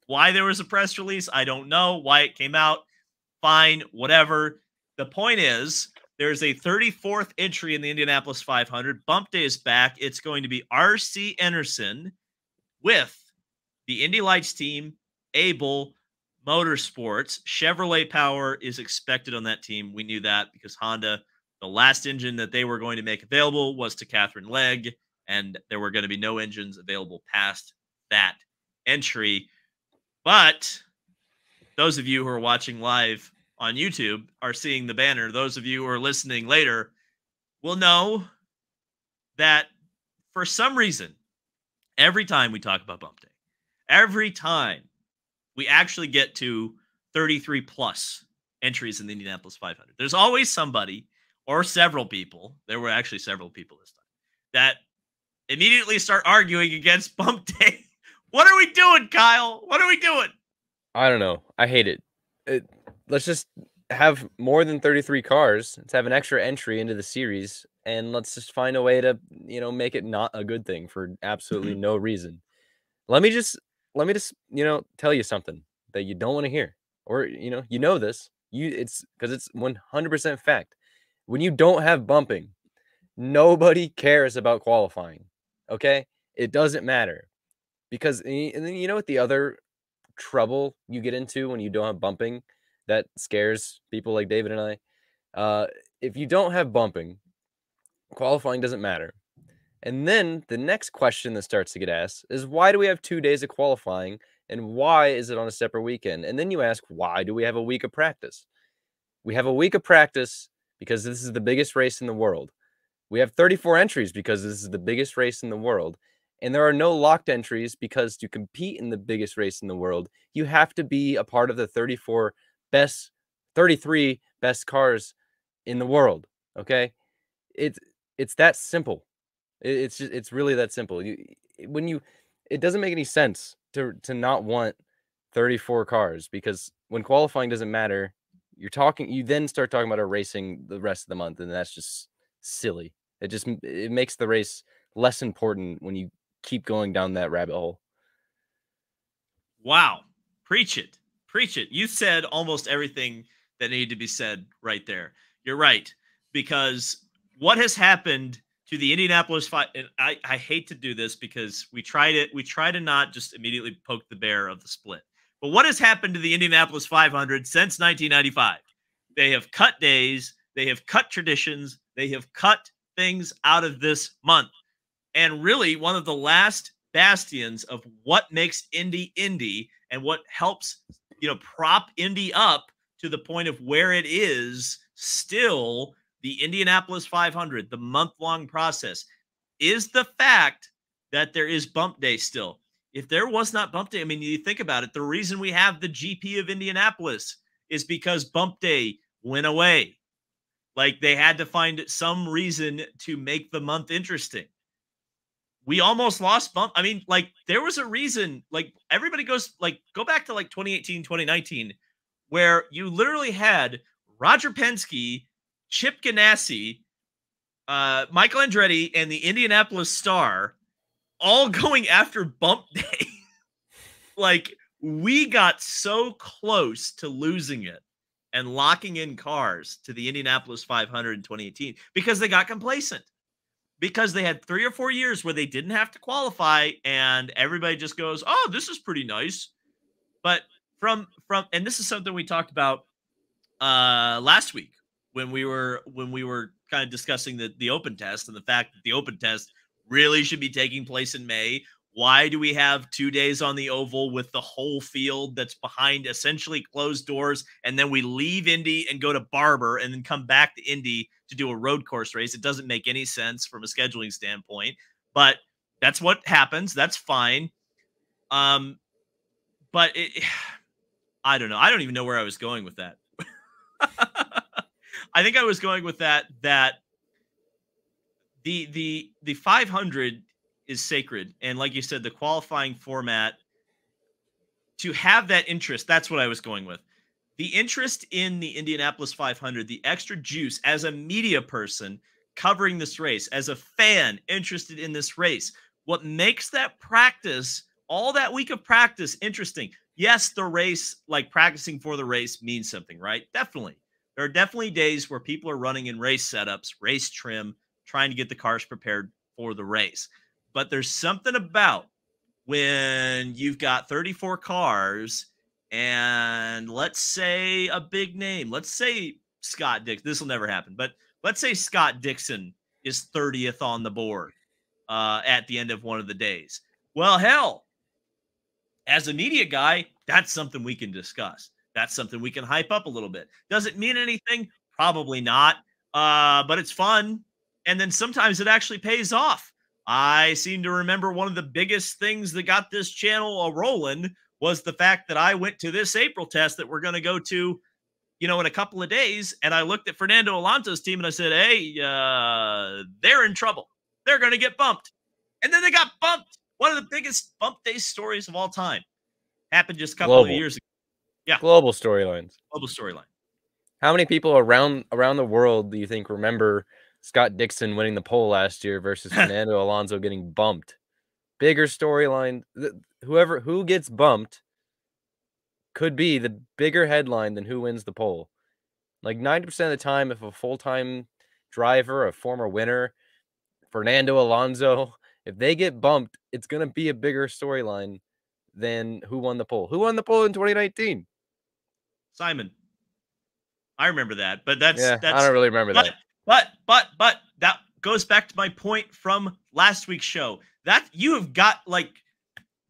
why there was a press release, I don't know. Why it came out, fine, whatever. The point is, there's a 34th entry in the Indianapolis 500. Bump Day is back. It's going to be RC Anderson with the Indy Lights team, Able Motorsports. Chevrolet power is expected on that team. We knew that because Honda, the last engine that they were going to make available was to Catherine Legg, and there were going to be no engines available past that entry. But those of you who are watching live on YouTube are seeing the banner. Those of you who are listening later will know that for some reason, every time we talk about Bump Day, every time we actually get to 33 plus entries in the Indianapolis 500, there's always somebody or several people, there were actually several people this time, that immediately start arguing against Bump Day. What are we doing, Kyle? What are we doing? I don't know. I hate it. Let's just have more than 33 cars. Let's have an extra entry into the series, and let's just find a way to, make it not a good thing for absolutely no reason. Let me just, tell you something that you don't want to hear, or, this, it's because it's 100% fact. When you don't have bumping, nobody cares about qualifying. Okay. It doesn't matter because, and then what the other trouble you get into when you don't have bumping that scares people like David and I. If you don't have bumping, qualifying doesn't matter. And then the next question that starts to get asked is, why do we have 2 days of qualifying, and why is it on a separate weekend? And then you ask, why do we have a week of practice? We have a week of practice because this is the biggest race in the world. We have 34 entries because this is the biggest race in the world. And there are no locked entries because to compete in the biggest race in the world, you have to be a part of the 33 best cars in the world. Okay. It's that simple. It's really that simple. It doesn't make any sense to not want 34 cars, because when qualifying doesn't matter, you then start talking about racing the rest of the month. And that's just silly. It makes the race less important when you keep going down that rabbit hole. Wow. Preach it. Preach it. You said almost everything that needed to be said right there. You're right. Because what has happened to the Indianapolis 5, and I hate to do this because we try to not just immediately poke the bear of the split. But what has happened to the Indianapolis 500 since 1995? They have cut days. They have cut traditions. They have cut things out of this month. And really one of the last bastions of what makes Indy Indy and what helps, prop Indy up to the point of where it is still the Indianapolis 500, the month-long process, is the fact that there is bump day still. If there was not bump day, I mean, you think about it, the reason we have the GP of Indianapolis is because bump day went away. Like they had to find some reason to make the month interesting. We almost lost bump. I mean, like there was a reason, like everybody goes like go back to like 2018, 2019, where you literally had Roger Penske, Chip Ganassi, Michael Andretti, and the Indianapolis Star all going after bump day. Like we got so close to losing it and locking in cars to the Indianapolis 500 in 2018 because they got complacent. Because they had 3 or 4 years where they didn't have to qualify and everybody just goes, "Oh, this is pretty nice." But from and this is something we talked about last week when we were kind of discussing the open test and the fact that the open test really should be taking place in May. Why do we have 2 days on the oval with the whole field that's behind essentially closed doors, and then we leave Indy and go to Barber and then come back to Indy to do a road course race? It doesn't make any sense from a scheduling standpoint, but that's what happens. That's fine. But I don't know. I don't even know where I was going with that. I think I was going with that the 500 is sacred, and like you said, the qualifying format to have that interest. That's what I was going with. The interest in the Indianapolis 500, the extra juice as a media person covering this race, as a fan interested in this race. What makes that practice, all that week of practice, interesting? Yes, the race, like practicing for the race, means something, right? Definitely. There are definitely days where people are running in race setups, race trim, trying to get the cars prepared for the race. But there's something about when you've got 34 cars and let's say a big name, let's say Scott Dixon. This will never happen, but let's say Scott Dixon is 30th on the board at the end of one of the days. Well, hell, as a media guy, that's something we can discuss. That's something we can hype up a little bit. Does it mean anything? Probably not. But it's fun. And then sometimes it actually pays off. I seem to remember one of the biggest things that got this channel a rolling was the fact that I went to this April test that we're going to go to, in a couple of days. And I looked at Fernando Alonso's team and I said, hey, they're in trouble. They're going to get bumped. And then they got bumped. One of the biggest bump day stories of all time. Happened just a couple of years ago. Yeah. Global storylines. Global storyline. How many people around the world do you think remember Scott Dixon winning the pole last year versus Fernando Alonso getting bumped? Bigger storyline. Who gets bumped could be the bigger headline than who wins the pole. Like 90% of the time, if a full-time driver, a former winner, Fernando Alonso, if they get bumped, it's going to be a bigger storyline than who won the pole. Who won the pole in 2019? Simon. I remember that, but that's I don't really remember that. But that goes back to my point from last week's show. That you have got like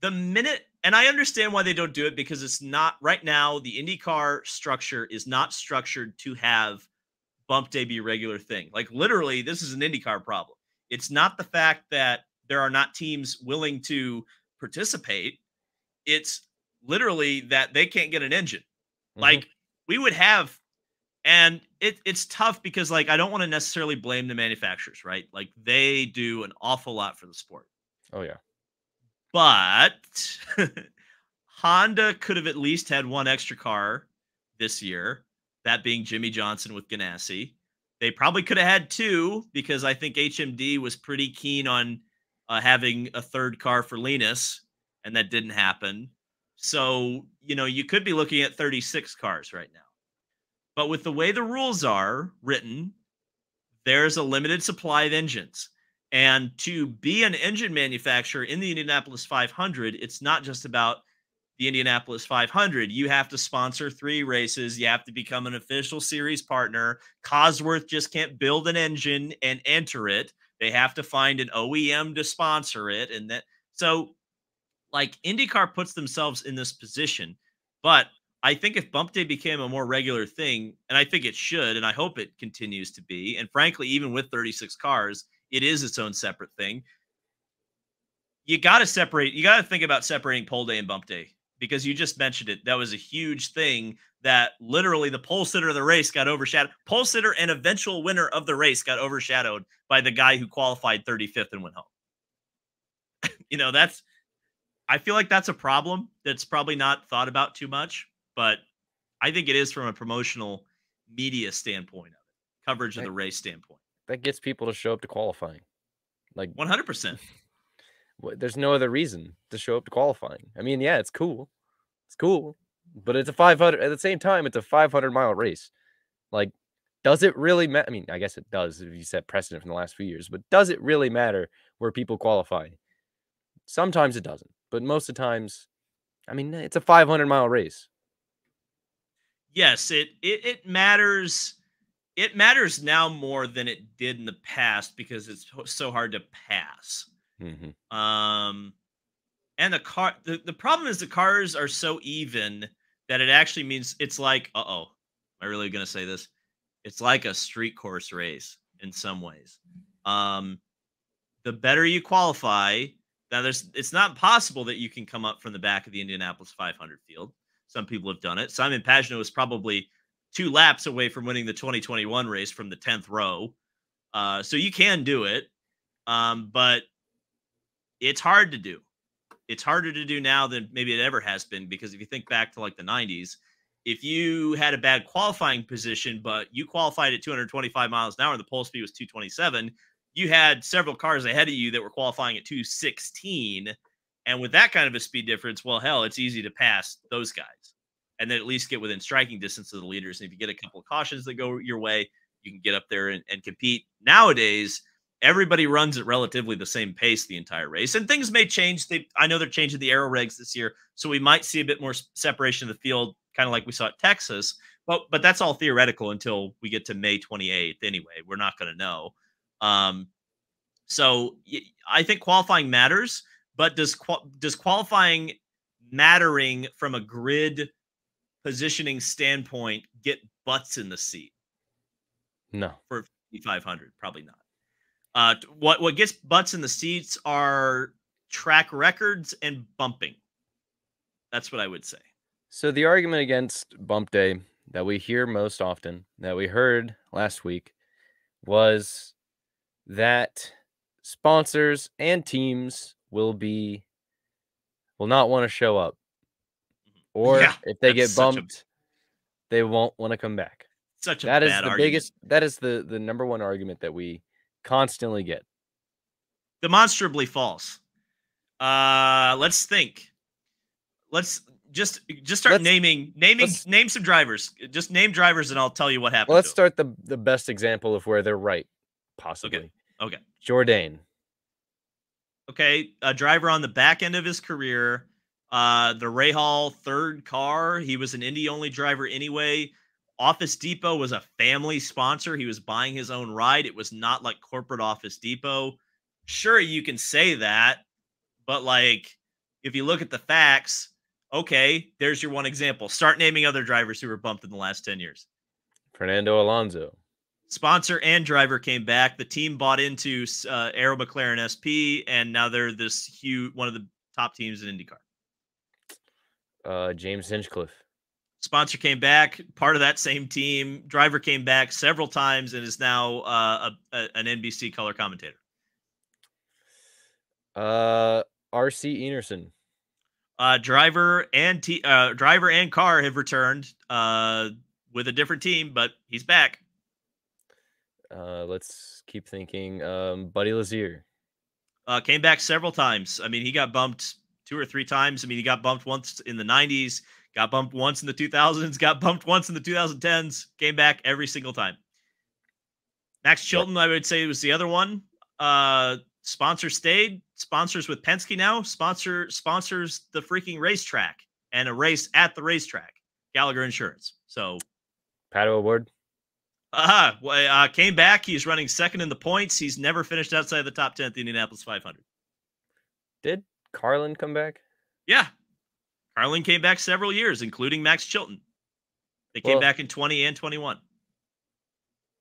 the minute, and I understand why they don't do it because it's not right now. The IndyCar structure is not structured to have bump day be a regular thing. Like literally, this is an IndyCar problem. It's not the fact that there are not teams willing to participate. It's literally that they can't get an engine. Mm-hmm. Like we would have. And it's tough because, like, I don't want to necessarily blame the manufacturers, right? Like, they do an awful lot for the sport. Oh, yeah. But Honda could have at least had one extra car this year, that being Jimmy Johnson with Ganassi. They probably could have had two because I think HMD was pretty keen on having a third car for Linus, and that didn't happen. So, you could be looking at 36 cars right now. But with the way the rules are written, there's a limited supply of engines. And to be an engine manufacturer in the Indianapolis 500, it's not just about the Indianapolis 500. You have to sponsor 3 races. You have to become an official series partner. Cosworth just can't build an engine and enter it. They have to find an OEM to sponsor it. And that, so like IndyCar puts themselves in this position. But I think if bump day became a more regular thing, and I think it should, and I hope it continues to be, and frankly, even with 36 cars, it is its own separate thing. You got to separate, you got to think about separating pole day and bump day, because you just mentioned it. That was a huge thing that literally the pole sitter of the race got overshadowed. Pole sitter and eventual winner of the race got overshadowed by the guy who qualified 35th and went home. That's, I feel like that's a problem that's probably not thought about too much, but I think it is from a promotional media standpoint of it, coverage of the race standpoint. That gets people to show up to qualifying. Like 100%. There's no other reason to show up to qualifying. I mean, yeah, it's cool. It's cool. But it's a 500 at the same time, it's a 500-mile race. Like, does it really matter? I mean, I guess it does if you set precedent from the last few years, but does it really matter where people qualify? Sometimes it doesn't, but most of the times, I mean, it's a 500-mile race. Yes, it matters. It matters now more than it did in the past because it's so hard to pass. Mm-hmm. And the problem is the cars are so even that it actually means it's like, am I really going to say this? It's like a street course race in some ways. The better you qualify, now it's not possible that you can come up from the back of the Indianapolis 500 field. Some people have done it. Simon Pagenaud was probably 2 laps away from winning the 2021 race from the 10th row. So you can do it. But it's hard to do. It's harder to do now than maybe it ever has been, because if you think back to like the 90s, if you had a bad qualifying position, but you qualified at 225 miles an hour and the pole speed was 227, you had several cars ahead of you that were qualifying at 216. And with that kind of a speed difference, well, hell, it's easy to pass those guys and then at least get within striking distance of the leaders. And if you get a couple of cautions that go your way, you can get up there and compete. Nowadays, everybody runs at relatively the same pace the entire race, and things may change. I know they're changing the aero regs this year, so we might see a bit more separation of the field, kind of like we saw at Texas. But that's all theoretical until we get to May 28th. Anyway, we're not going to know. So I think qualifying matters, but does qualifying mattering from a grid positioning standpoint get butts in the seat? No. For 500, probably not. What gets butts in the seats are track records and bumping. That's what I would say. So the argument against bump day that we hear most often, that we heard last week, was that sponsors and teams will not want to show up. Or if they get bumped, they won't want to come back. Such a bad argument. That is the number one argument that we constantly get. Demonstrably false. Let's think. Let's just start name some drivers. Just name drivers and I'll tell you what happened. Well, let's start the best example of where they're right, possibly. Okay. Jourdain. Okay, a driver on the back end of his career. The Rahal third car. He was an Indy only driver anyway. Office Depot was a family sponsor. He was buying his own ride. It was not like corporate Office Depot. Sure, you can say that, but like if you look at the facts, okay, there's your one example. Start naming other drivers who were bumped in the last 10 years. Fernando Alonso. Sponsor and driver came back. The team bought into Aero McLaren SP, and now they're this huge, one of the top teams in IndyCar. James Hinchcliffe. Sponsor came back, part of that same team. Driver came back several times and is now an NBC color commentator. RC Enerson. Driver and car have returned with a different team, but he's back. Let's keep thinking. Buddy Lazier. Came back several times. I mean, he got bumped 2 or 3 times. I mean, he got bumped once in the 90s, got bumped once in the 2000s, got bumped once in the 2010s, came back every single time. Max Chilton, I would say, was the other one. Sponsor stayed. Sponsors with Penske now. Sponsors the freaking racetrack. and a race at the racetrack. Gallagher Insurance. So, Pato Award. Came back. He's running second in the points. He's never finished outside the top 10 at the Indianapolis 500. Did Carlin come back? Yeah. Carlin came back several years, including Max Chilton. They came back in 20 and 21.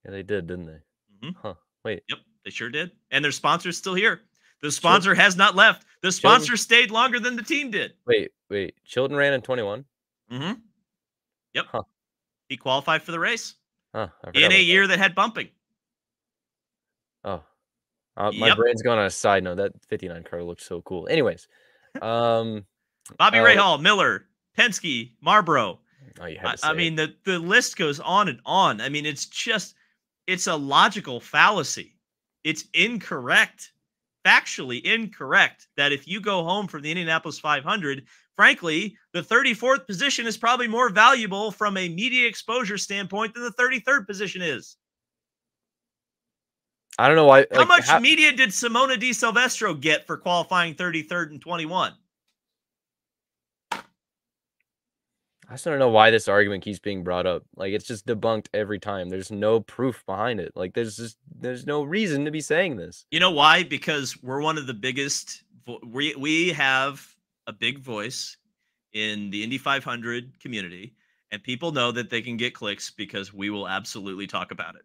Yeah, they did, didn't they? Mm-hmm. Huh. Wait. Yep, they sure did. And their sponsor's still here. The sponsor has not left. The sponsor stayed longer than the team did. Wait. Chilton ran in 21? Mm-hmm. Yep. Huh. He qualified for the race. Huh, in a year that had bumping. Oh. My brain's gone on a side note. That 59 car looked so cool. Anyways. Bobby Rahal, Miller, Penske, Marlboro. Oh, you had to say I mean, the list goes on and on. I mean, it's a logical fallacy. It's incorrect, factually incorrect, that if you go home from the Indianapolis 500, frankly, the 34th position is probably more valuable from a media exposure standpoint than the 33rd position is. I don't know why. How much media did Simona Di Silvestro get for qualifying 33rd and 21? I just don't know why this argument keeps being brought up. Like, it's just debunked every time. There's no proof behind it. Like, there's no reason to be saying this. You know why? Because we're one of the biggest. We have a big voice in the Indy 500 community, and people know that they can get clicks because we will absolutely talk about it.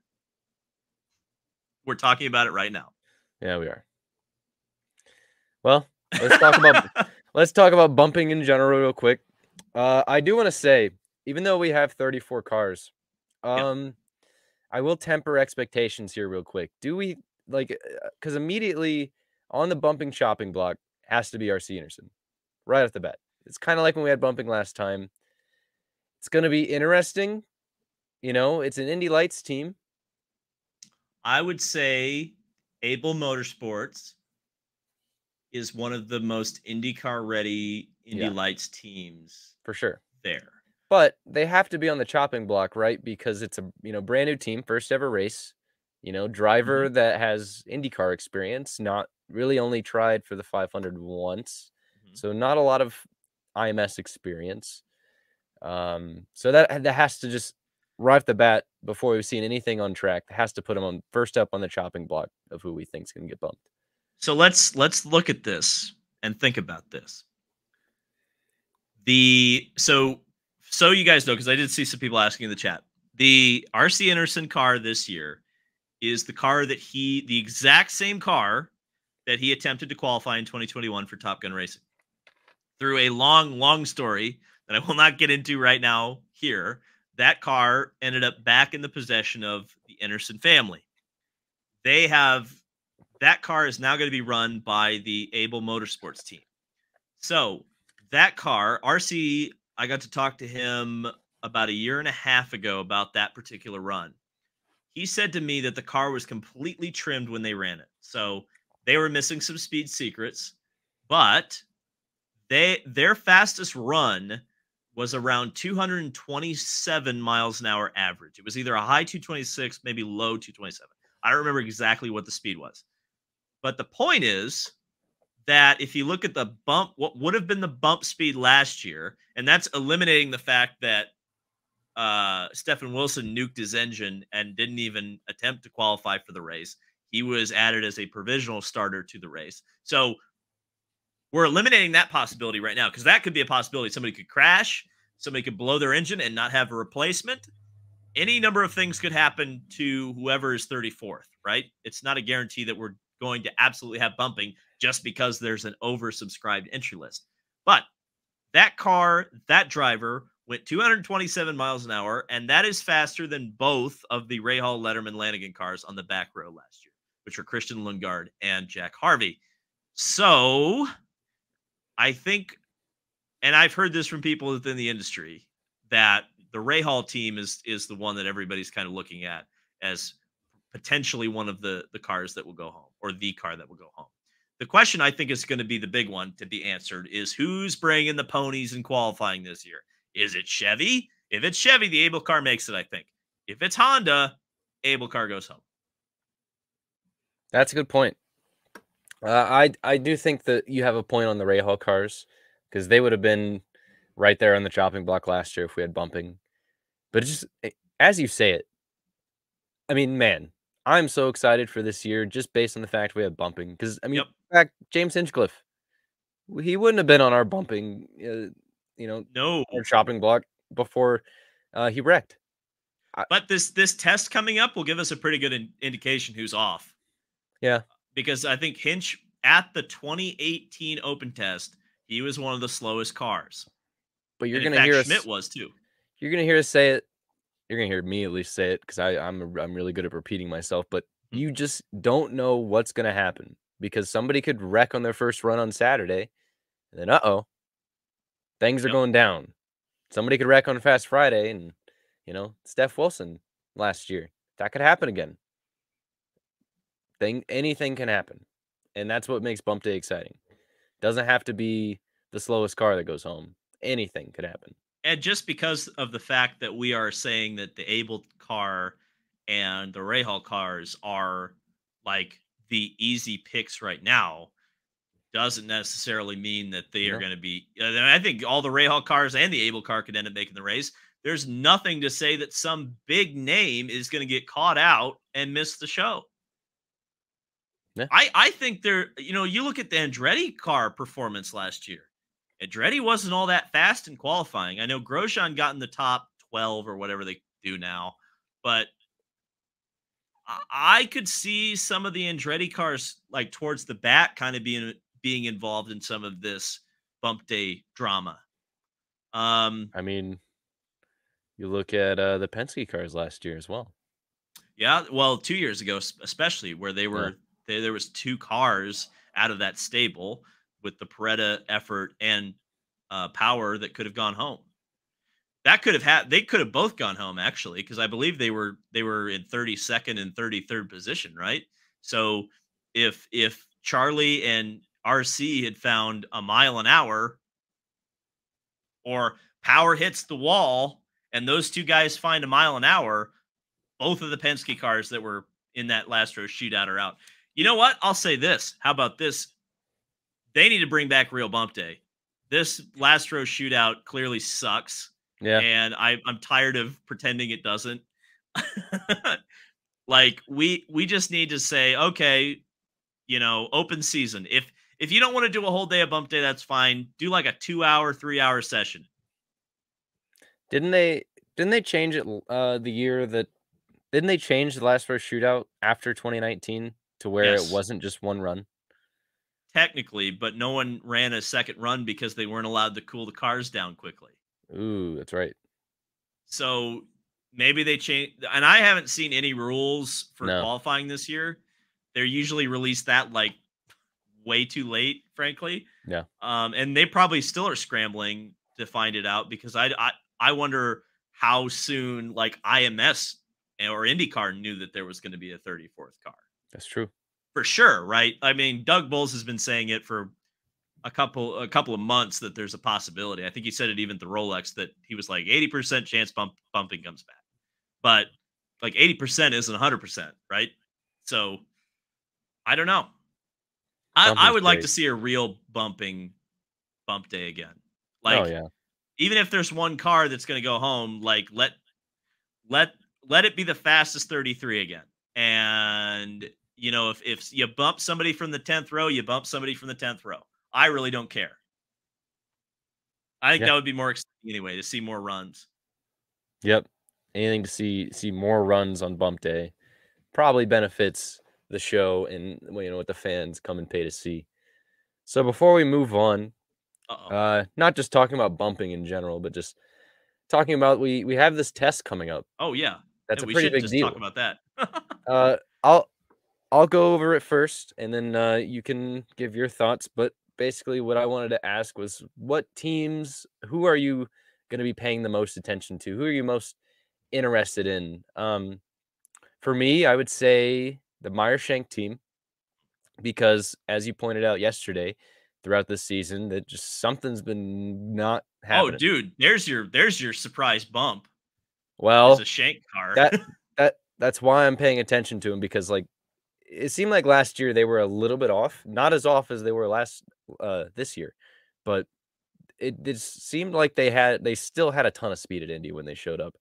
We're talking about it right now. Yeah, we are. Well, let's talk about bumping in general real quick. I do want to say, even though we have 34 cars, I will temper expectations here real quick. Do we because immediately on the bumping chopping block has to be RC Anderson right off the bat. It's kind of like when we had bumping last time. It's going to be interesting. It's an Indy Lights team. I would say Able Motorsports is one of the most IndyCar ready Indy Lights teams for sure there. But they have to be on the chopping block, right? Because it's a brand new team, first ever race, driver that has IndyCar experience, not really only tried for the 500 once. So not a lot of IMS experience. So that has to just right off the bat, before we've seen anything on track, has to put them on first up on the chopping block of who we think is going to get bumped. So let's look at this and think about this. So you guys know, because I did see some people asking in the chat, the RC Anderson car this year is the exact same car that he attempted to qualify in 2021 for Top Gun Racing. Through a long story that I will not get into right now here, that car ended up back in the possession of the Anderson family. That car is now going to be run by the Able Motorsports team. So that car, RC, I got to talk to him about a year and a half ago about that particular run. He said to me that the car was completely trimmed when they ran it. So they were missing some speed secrets, but their fastest run was around 227 miles an hour average. It was either a high 226, maybe low 227. I don't remember exactly what the speed was. But the point is that if you look at the bump, what would have been the bump speed last year, and that's eliminating the fact that Stephen Wilson nuked his engine and didn't even attempt to qualify for the race. He was added as a provisional starter to the race. So we're eliminating that possibility right now, because that could be a possibility. Somebody could crash, somebody could blow their engine and not have a replacement. Any number of things could happen to whoever is 34th, right? It's not a guarantee that we're going to absolutely have bumping just because there's an oversubscribed entry list. But that car, that driver went 227 miles an hour, and that is faster than both of the Rahal, Letterman, Lanigan cars on the back row last year, which were Christian Lundgaard and Jack Harvey. So I think, and I've heard this from people within the industry, that the Rahal team is the one that everybody's kind of looking at as potentially one of the cars that will go home, or the car that will go home. The question I think is going to be the big one to be answered is who's bringing the ponies and qualifying this year? Is it Chevy? If it's Chevy, the Able car makes it, I think. If it's Honda, Able car goes home. That's a good point. I do think that you have a point on the Rahal cars, because they would have been right there on the chopping block last year if we had bumping. But it's just, as you say it, I mean, man, I'm so excited for this year just based on the fact we have bumping. Because, I mean, Yep. back James Hinchcliffe, he wouldn't have been on our bumping, No. our chopping block before he wrecked. But this test coming up will give us a pretty good indication who's off, Yeah. because I think Hinch at the 2018 Open test, he was one of the slowest cars, But and in fact Schmidt was too. you're gonna hear us say it. You're gonna hear me at least say it because I'm really good at repeating myself. But Mhm. you just don't know what's gonna happen because somebody could wreck on their first run on Saturday, and then things are Yep. going down. Somebody could wreck on Fast Friday, and Steph Wilson last year, that could happen again. Anything can happen, and that's what makes Bump Day exciting. Doesn't have to be the slowest car that goes home. Anything could happen. And just because of the fact that we are saying that the Abel car and the Rahal cars are like the easy picks right now, doesn't necessarily mean that they are No, going to be. I think all the Rahal cars and the Abel car could end up making the race. There's nothing to say that some big name is going to get caught out and miss the show. yeah, I think you look at the Andretti car performance last year. Andretti wasn't all that fast in qualifying. I know Grosjean got in the top 12 or whatever they do now, but I could see some of the Andretti cars like towards the back kind of being involved in some of this bump day drama. I mean, you look at the Penske cars last year as well. Yeah, well, 2 years ago especially where Yeah, there was 2 cars out of that stable with the Peretta effort and power that could have gone home. That could have had they could have both gone home actually, because I believe they were in 32nd and 33rd position, right? So if Charlie and RC had found a mile an hour, or power hits the wall and those two guys find a mile an hour, both of the Penske cars that were in that last row shootout are out. You know what? I'll say this. How about this? They need to bring back real bump day. This last row shootout clearly sucks, yeah, and I'm tired of pretending it doesn't. Like we just need to say, okay, open season. If you don't want to do a whole day of bump day, that's fine. Do like a 2 hour, 3 hour session. Didn't they? Didn't they change it? The year that didn't they change the last first shootout after 2019 to where it Yes, wasn't just one run? technically, but no one ran a second run because they weren't allowed to cool the cars down quickly. Ooh, that's right. So maybe they change, and I haven't seen any rules for No, qualifying this year. They're usually released that like way too late, frankly. yeah, And they probably still are scrambling to find it out, because I wonder how soon like IMS or IndyCar knew that there was going to be a 34th car. that's true. For sure, right? I mean, Doug Bowles has been saying it for a couple of months that there's a possibility. I think he said it even at the Rolex that he was like 80% chance bumping comes back. But like 80% isn't 100%, right? So I don't know. I Bumping's would like great. to see a real bump day again. Oh Like, yeah, even if there's one car that's going to go home, like let let it be the fastest 33 again. And if you bump somebody from the 10th row, you bump somebody from the 10th row. I really don't care. I think yeah, that would be more exciting anyway, to see more runs. yep. Anything to see more runs on bump day probably benefits the show and what the fans come and pay to see. So before we move on, Uh-oh. not just talking about bumping in general, but just talking about we have this test coming up. Oh yeah. That's And a we pretty should big just talk deal. about that. Uh, I'll go over it first, and then you can give your thoughts. But basically, what I wanted to ask was, what teams? Who are you going to be paying the most attention to? Who are you most interested in? For me, I would say the Meyer-Shank team, because as you pointed out yesterday, throughout this season, that just something's been not Oh, happening. dude, there's your surprise bump. Is a Well, shank car. that that's why I'm paying attention to him because it seemed like last year they were a little bit off, not as off as they were this year, but it seemed like they still had a ton of speed at Indy when they showed up.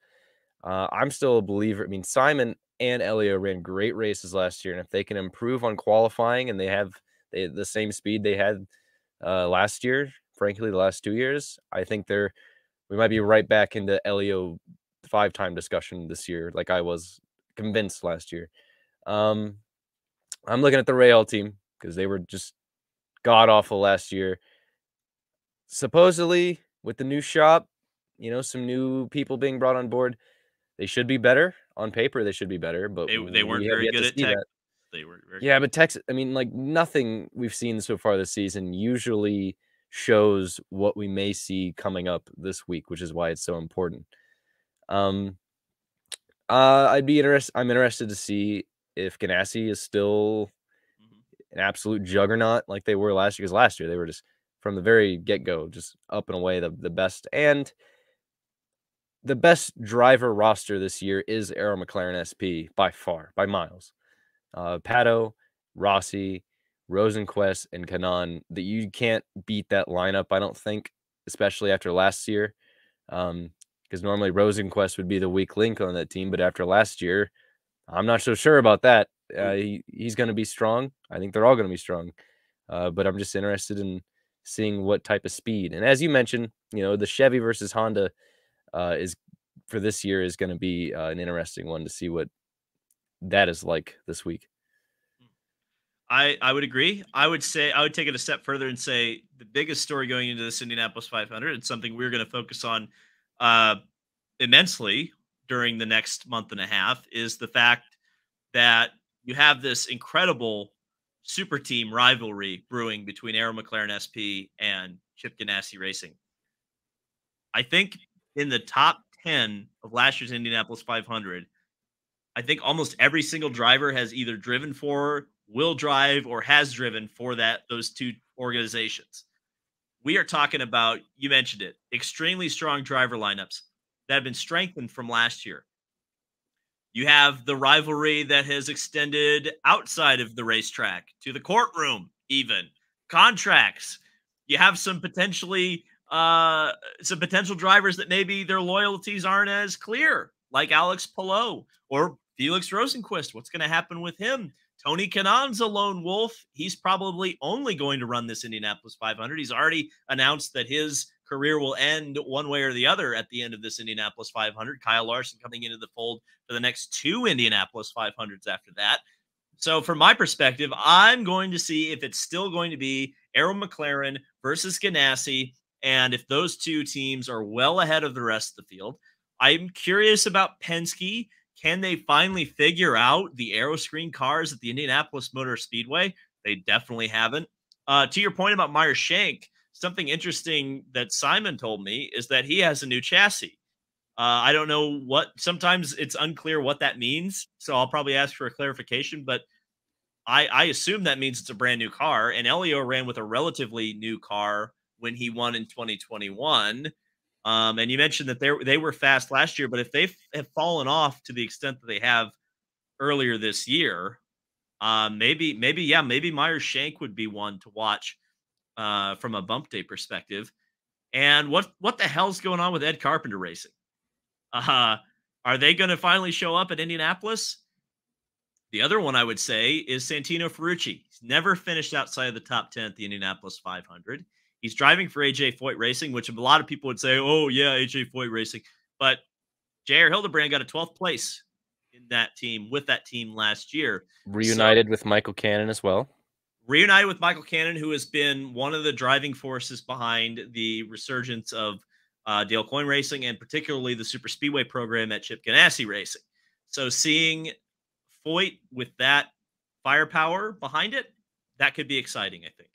I'm still a believer. I mean, Simon and Elio ran great races last year, and if they can improve on qualifying and they have the same speed they had last year, frankly, the last 2 years, I think we might be right back into Elio 5-time discussion this year, like I was convinced last year. I'm looking at the Rail team because they were just god awful last year. Supposedly, with the new shop, some new people being brought on board, they should be better. On paper, they should be better, but They weren't we have very yet good to at see tech. that. They were very Yeah, but Texas, I mean, like nothing we've seen so far this season usually shows what we may see coming up this week, which is why it's so important. Um, I'm interested to see if Ganassi is still an absolute juggernaut like they were last year. Because last year they were just from the very get-go, just up and away the best. And the best driver roster this year is Arrow McLaren SP by far, by miles. Pato, Rossi, Rosenquist, and Kanan. That you can't beat that lineup, I don't think, especially after last year. Because normally Rosenquist would be the weak link on that team, but after last year, I'm not so sure about that. He's going to be strong. I think they're all going to be strong. But I'm just interested in seeing what type of speed. And as you mentioned, the Chevy versus Honda is for this year is going to be an interesting one to see what that is like this week. I would agree. I would take it a step further and say the biggest story going into this Indianapolis 500, it's something we're going to focus on uh, immensely during the next month and a half, is the fact that you have this incredible super team rivalry brewing between Arrow McLaren SP and Chip Ganassi Racing. I think in the top 10 of last year's Indianapolis 500, I think almost every single driver has either driven for, will drive, or has driven for those two organizations. We are talking about, you mentioned it, extremely strong driver lineups that have been strengthened from last year. You have the rivalry that has extended outside of the racetrack to the courtroom, even contracts. You have some potential drivers that maybe their loyalties aren't as clear, like Alex Palou or Felix Rosenquist. What's going to happen with him? Tony Kanon's a lone wolf. He's probably only going to run this Indianapolis 500. He's already announced that his career will end one way or the other at the end of this Indianapolis 500. Kyle Larson coming into the fold for the next two Indianapolis 500s after that. So from my perspective, I'm going to see if it's still going to be Arrow McLaren versus Ganassi, and if those two teams are well ahead of the rest of the field. I'm curious about Penske. Can they finally figure out the aero screen cars at the Indianapolis Motor Speedway? They definitely haven't. To your point about Meyer Shank, something interesting that Simon told me is that he has a new chassis. I don't know sometimes it's unclear what that means. So I'll probably ask for a clarification, but I assume that means it's a brand new car. And Elio ran with a relatively new car when he won in 2021. And you mentioned that they were fast last year, but if they have fallen off to the extent that they have earlier this year, maybe Meyer Shank would be one to watch from a bump day perspective. And what the hell's going on with Ed Carpenter Racing? Are they going to finally show up at Indianapolis? The other one I would say is Santino Ferrucci. He's never finished outside of the top 10 at the Indianapolis 500. He's driving for AJ Foyt Racing, which a lot of people would say, oh, yeah, AJ Foyt Racing. But J.R. Hildebrand got a 12th place in that team with that team last year. Reunited with Michael Cannon as well. Reunited with Michael Cannon, who has been one of the driving forces behind the resurgence of Dale Coyne Racing and particularly the Super Speedway program at Chip Ganassi Racing. So seeing Foyt with that firepower behind it, that could be exciting, I think.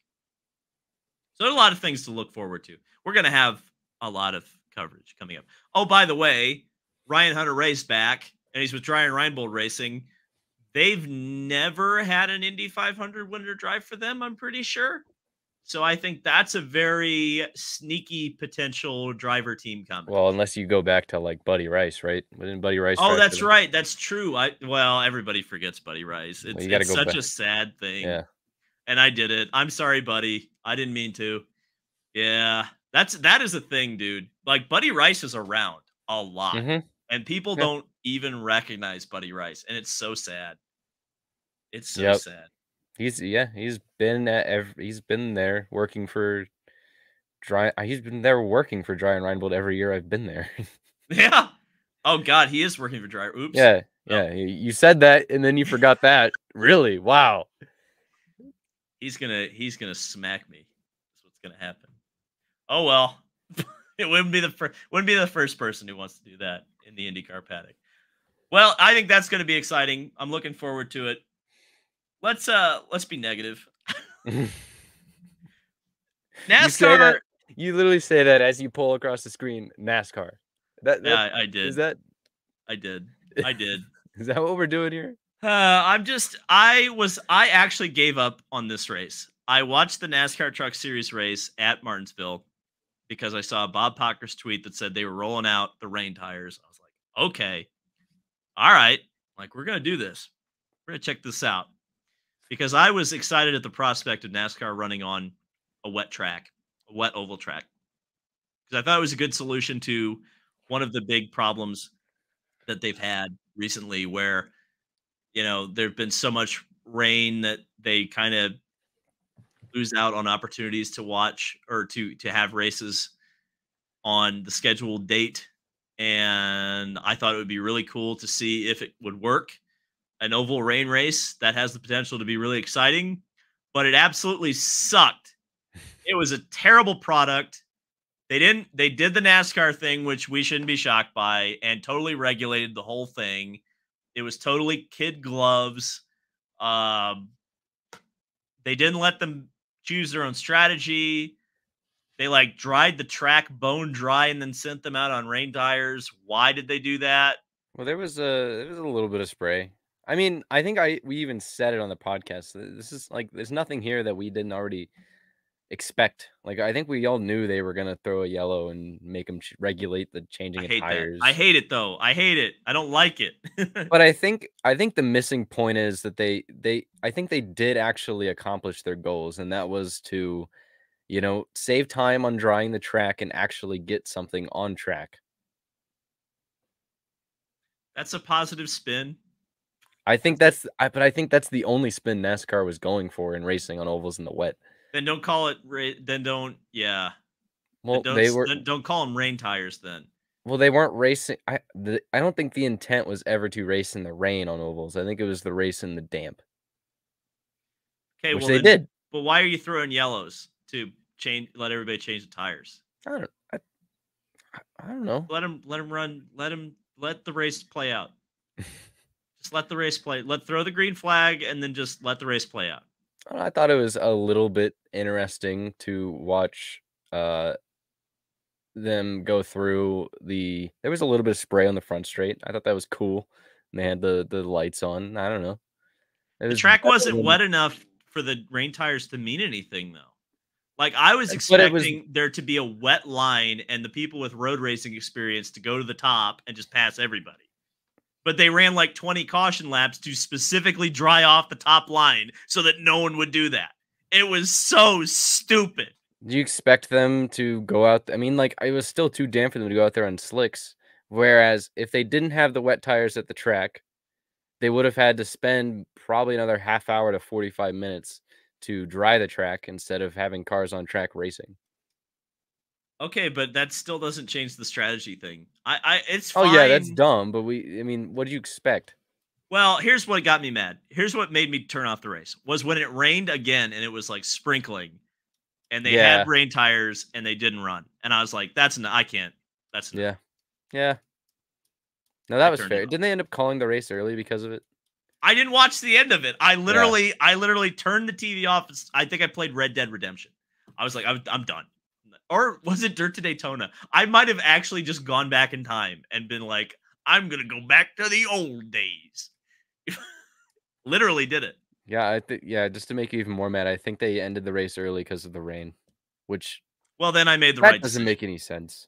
So there are a lot of things to look forward to. We're going to have a lot of coverage coming up. Oh, by the way, Ryan Hunter-Reay's back, and he's with Ryan Reinbold Racing. They've never had an Indy 500 winner drive for them, I'm pretty sure. So I think that's a very sneaky potential driver team coming. Well, unless you go back to like Buddy Rice, right? Didn't Buddy Rice? Oh, that's right. That's true. Everybody forgets Buddy Rice. It's such a sad thing. Yeah. And I did it. I'm sorry, buddy. I didn't mean to. Yeah. That is a thing, dude. Like Buddy Rice is around a lot, Mhm. and people Yeah. don't even recognize Buddy Rice, and it's so sad. It's so Yep. sad. He's been at he's been there working for he's been there working for Dry and Reinbold every year I've been there. Yeah. Oh God, he is working for Dryer. Oops. Yeah, Well, yeah, you said that and then you forgot that. Really? Wow. he's gonna smack me. That's what's gonna happen. Oh well. It wouldn't be the first person who wants to do that in the IndyCar paddock. Well, I think that's gonna be exciting. I'm looking forward to it. Let's be negative. You say NASCAR. that you literally say that as you pull across the screen, NASCAR. That Yeah, I is did. that I did. I did. is that what we're doing here? I actually gave up on this race. I watched the NASCAR Truck Series race at Martinsville because I saw Bob Pocker's tweet that said they were rolling out the rain tires. I was like, okay, all right. Like, we're going to do this. We're going to check this out because I was excited at the prospect of NASCAR running on a wet track, a wet oval track, because I thought it was a good solution to one of the big problems that they've had recently where, there've been so much rain that they kind of lose out on opportunities to watch or to have races on the scheduled date. And I thought it would be really cool to see if it would work. An oval rain race that has the potential to be really exciting, but it absolutely sucked. It was a terrible product. They did the NASCAR thing, which we shouldn't be shocked by, and totally regulated the whole thing. It was totally kid gloves. Um, they didn't let them choose their own strategy. They like dried the track bone dry and then sent them out on rain tires. Why did they do that? Well, there was a little bit of spray. I mean, I think we even said it on the podcast. This is like there's nothing here that we didn't already expect. Like I think we all knew they were gonna throw a yellow and make them regulate the I changing of hate that. I tires. hate it though. I hate it. I don't like it. But I think the missing point is that they I think they did actually accomplish their goals, and that was to, save time on drying the track and actually get something on track. That's a positive spin. But I think that's the only spin NASCAR was going for in racing on ovals in the wet. Then don't call it. Then don't. Yeah. Then Well, they were Then don't call them rain tires. Then. well, they weren't racing. I don't think the intent was ever to race in the rain on ovals. I think it was the race in the damp, Okay. which Well they then. did. But why are you throwing yellows to change? Let everybody change the tires. I don't I, I don't know. Let them run. Let the race play out. Just let the race play. Throw the green flag and then just let the race play out. I thought it was a little bit interesting to watch uh them go through there was a little bit of spray on the front straight. I thought that was cool. And they had the lights on. I don't know. It The was track better wasn't than wet enough for the rain tires to mean anything, though. Like I was but it was expecting there to be a wet line and the people with road racing experience to go to the top and just pass everybody. But they ran like 20 caution laps to specifically dry off the top line so that no one would do that. It was so stupid. do you expect them to go out I mean, like, it was still too damp for them to go out there on slicks, whereas if they didn't have the wet tires at the track, they would have had to spend probably another half hour to 45 minutes to dry the track instead of having cars on track racing. Okay, but that still doesn't change the strategy thing. I it's Oh, yeah, that's fine. dumb, but I mean, what do you expect? Well, here's what got me mad. Here's what made me turn off the race was when it rained again and it was like sprinkling and they had Yeah, rain tires and they didn't run. And I was like, I can't. That's enough. yeah, yeah. No, that I was turned it fair. off. Didn't they end up calling the race early because of it? I didn't watch the end of it. Yeah. I literally turned the TV off. I think I played Red Dead Redemption. I was like, I'm done. Or was it Dirt to Daytona? I might have actually just gone back in time and been like, I'm gonna go back to the old days. Literally did it. Yeah, just to make you even more mad, I think they ended the race early because of the rain, which Well, then I made the that right doesn't decision. make any sense.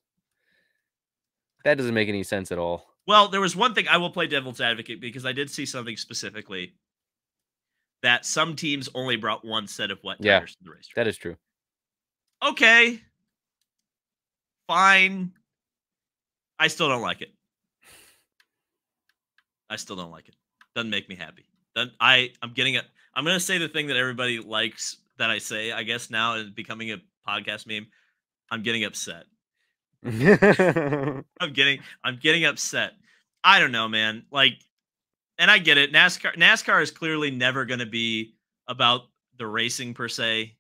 That doesn't make any sense at all. Well, there was one thing I will play devil's advocate because I did see something specifically that some teams only brought one set of wet Yeah, tires to the racetrack. that is true. Okay, fine. I still don't like it. Doesn't make me happy. I'm getting it. I'm gonna say the thing that everybody likes that I say, I guess now is becoming a podcast meme. I'm getting upset. I'm getting upset. I don't know, man. Like, and I get it. NASCAR is clearly never gonna be about the racing per se.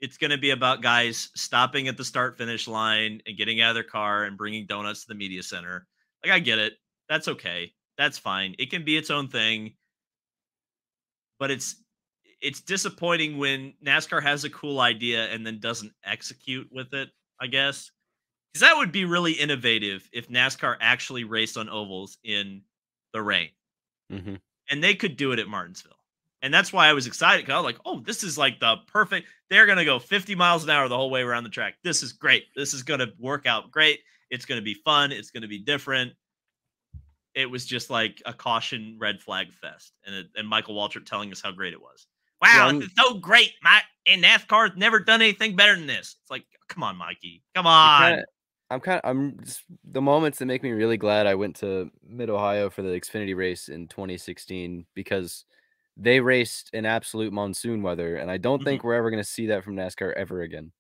It's going to be about guys stopping at the start finish line and getting out of their car and bringing donuts to the media center. Like, I get it. That's okay. That's fine. It can be its own thing, but it's disappointing when NASCAR has a cool idea and then doesn't execute with it, I guess. Because that would be really innovative if NASCAR actually raced on ovals in the rain. Mm-hmm. And they could do it at Martinsville. And that's why I was excited, because I was like, oh, this is like the perfect. They're going to go 50 miles an hour the whole way around the track. This is great. This is going to work out great. It's going to be fun. It's going to be different. It was just like a caution red flag fest. And Michael Waltrip telling us how great it was. Wow, Yeah, it's so great. And NASCAR's never done anything better than this. It's like, come on, Mikey. Come on. I'm just the moments that make me really glad I went to Mid Ohio for the Xfinity race in 2016 because they raced in absolute monsoon weather, and I don't think we're ever going to see that from NASCAR ever again.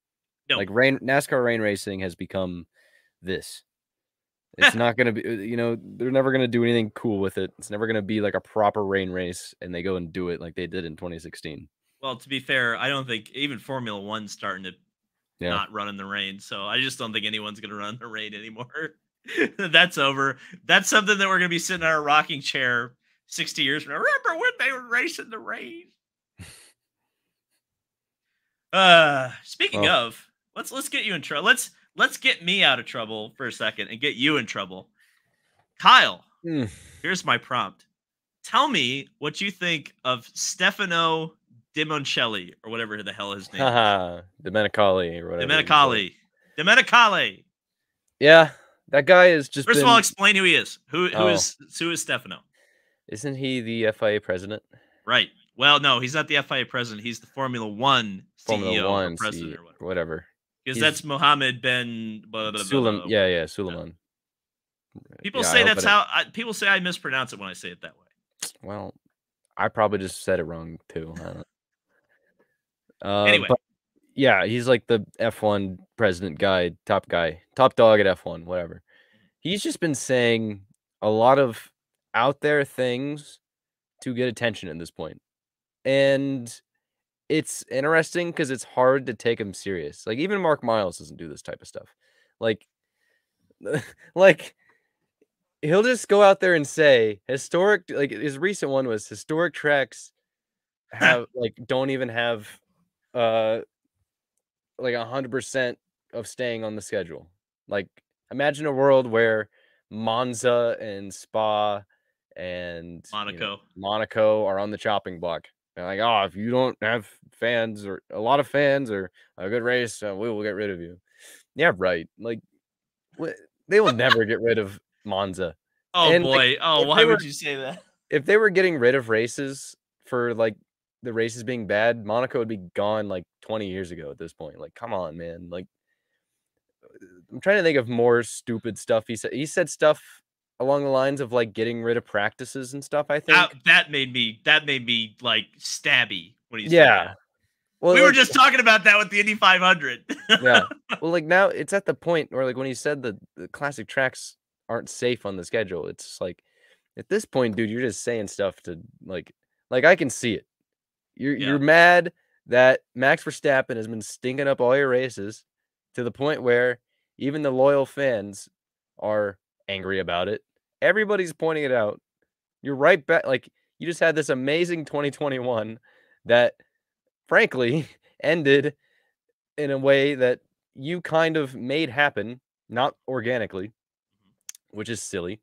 No. Like NASCAR rain racing has become this. It's not going to be, they're never going to do anything cool with it. It's never going to be like a proper rain race, and they go and do it like they did in 2016. Well, to be fair, I don't think even Formula One's starting to not run in the rain. So I just don't think anyone's going to run in the rain anymore. That's over. That's something that we're going to be sitting in our rocking chair 60 years from now. Remember when they were racing in the rain? Speaking of, let's get you in trouble. Let's get me out of trouble for a second and get you in trouble. Kyle, here's my prompt. Tell me what you think of Stefano Dimoncelli, or whatever the hell his name is. Domenicali or whatever. Domenicali. Yeah, that guy is just. First of all, explain who he is. Who is Stefano? Isn't he the FIA president? Right. Well, no, he's not the FIA president. He's the Formula One CEO or president or whatever. Because that's Mohammed Ben Suleiman. Yeah, Suleiman. People say that's how. People say I mispronounce it when I say it that way. Well, I probably just said it wrong too. Anyway, but yeah, he's like the F1 president guy, top dog at F1, whatever. He's just been saying a lot of out there things to get attention at this point. And it's interesting because it's hard to take him serious. Like, even Mark Miles doesn't do this type of stuff. Like he'll just go out there and say historic, like his recent one was historic tracks have don't even have like 100% of staying on the schedule. Like, imagine a world where Monza and Spa and Monaco are on the chopping block. They're like, oh, if you don't have fans or a lot of fans or a good race, we will get rid of you. Yeah, right. Like, they will never get rid of Monza. Oh, and boy. Why would you say that? If they were getting rid of races for like the races being bad, Monaco would be gone like 20 years ago at this point. Like, come on, man. Like, I'm trying to think of more stupid stuff he said. He said stuff along the lines of like getting rid of practices and stuff, I think. That made me like stabby when he said that. Well, we were just talking about that with the Indy 500. Yeah. Well, like now it's at the point where like when he said the classic tracks aren't safe on the schedule, it's like at this point, dude, you're just saying stuff to like I can see it. You're mad that Max Verstappen has been stinking up all your races to the point where even the loyal fans are angry about it. Everybody's pointing it out. You're right back. Like, you just had this amazing 2021 that frankly ended in a way that you kind of made happen, not organically, which is silly.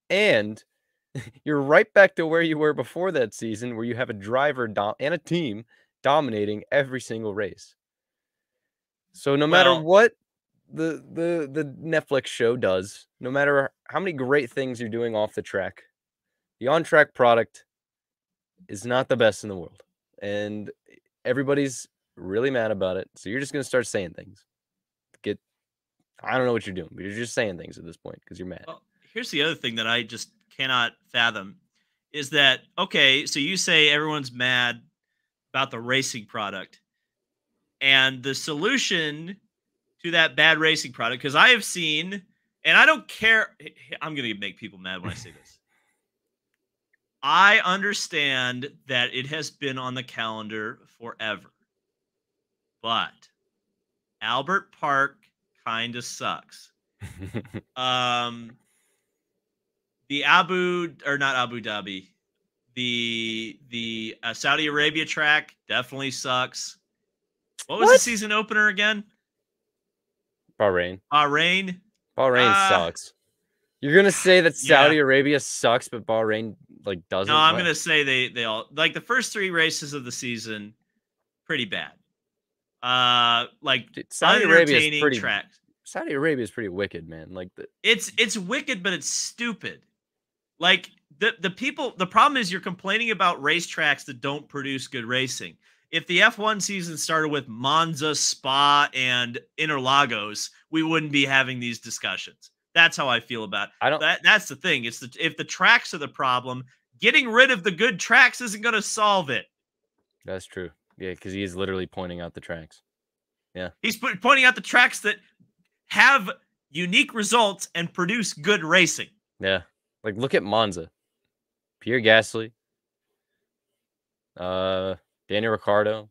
And you're right back to where you were before that season, where you have a driver and a team dominating every single race. So no matter what the Netflix show does, no matter how many great things you're doing off the track, the on-track product is not the best in the world. And everybody's really mad about it. So you're just going to start saying things. I don't know what you're doing, but you're just saying things at this point because you're mad. Well, here's the other thing that I just cannot fathom is that, okay, so you say everyone's mad about the racing product, and the solution to that bad racing product, because I have seen, and I don't care, I'm going to make people mad when I say this. I understand that it has been on the calendar forever, but Albert Park kind of sucks. Um, the not Abu Dhabi, the Saudi Arabia track definitely sucks. What was the season opener again? Bahrain. Bahrain Sucks. You're gonna say that Saudi Arabia sucks, but Bahrain like doesn't? No, I'm gonna say they all, like, the first 3 races of the season, pretty bad. Like, dude, Saudi Arabia is unentertaining tracks. Saudi Arabia is pretty wicked, man. Like it's wicked, but it's stupid. Like, the problem is you're complaining about racetracks that don't produce good racing. If the F1 season started with Monza, Spa, and Interlagos, we wouldn't be having these discussions. That's how I feel about it. That's the thing. If the tracks are the problem, getting rid of the good tracks isn't going to solve it. That's true. Yeah, because he is literally pointing out the tracks. Yeah, he's pointing out the tracks that have unique results and produce good racing. Yeah, like look at Monza, Pierre Gasly, Daniel Ricciardo.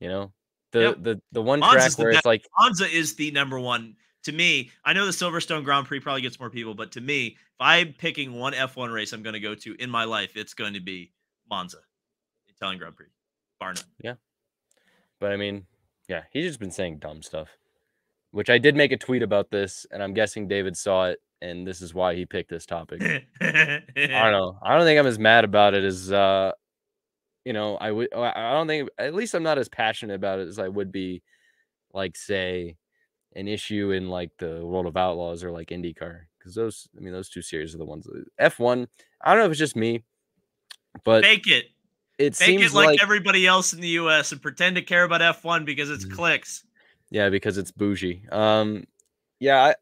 You know, the one Monza's track where it's like Monza is the number one to me. I know the Silverstone Grand Prix probably gets more people, but to me, if I'm picking one F1 race I'm going to go to in my life, it's going to be Monza, Italian Grand Prix, bar none. Yeah, but I mean, yeah, he's just been saying dumb stuff, which I did make a tweet about this, and I'm guessing David saw it, and this is why he picked this topic. I don't know. I don't think I'm as mad about it as you know, I don't think, at least I'm not as passionate about it as I would be, like, say, an issue in like the World of Outlaws or like IndyCar, because those 2 series are the ones. F1, I don't know if it's just me, but fake it. Fake seems it like everybody else in the US and pretend to care about F1 because it's clicks. Yeah, because it's bougie. Yeah,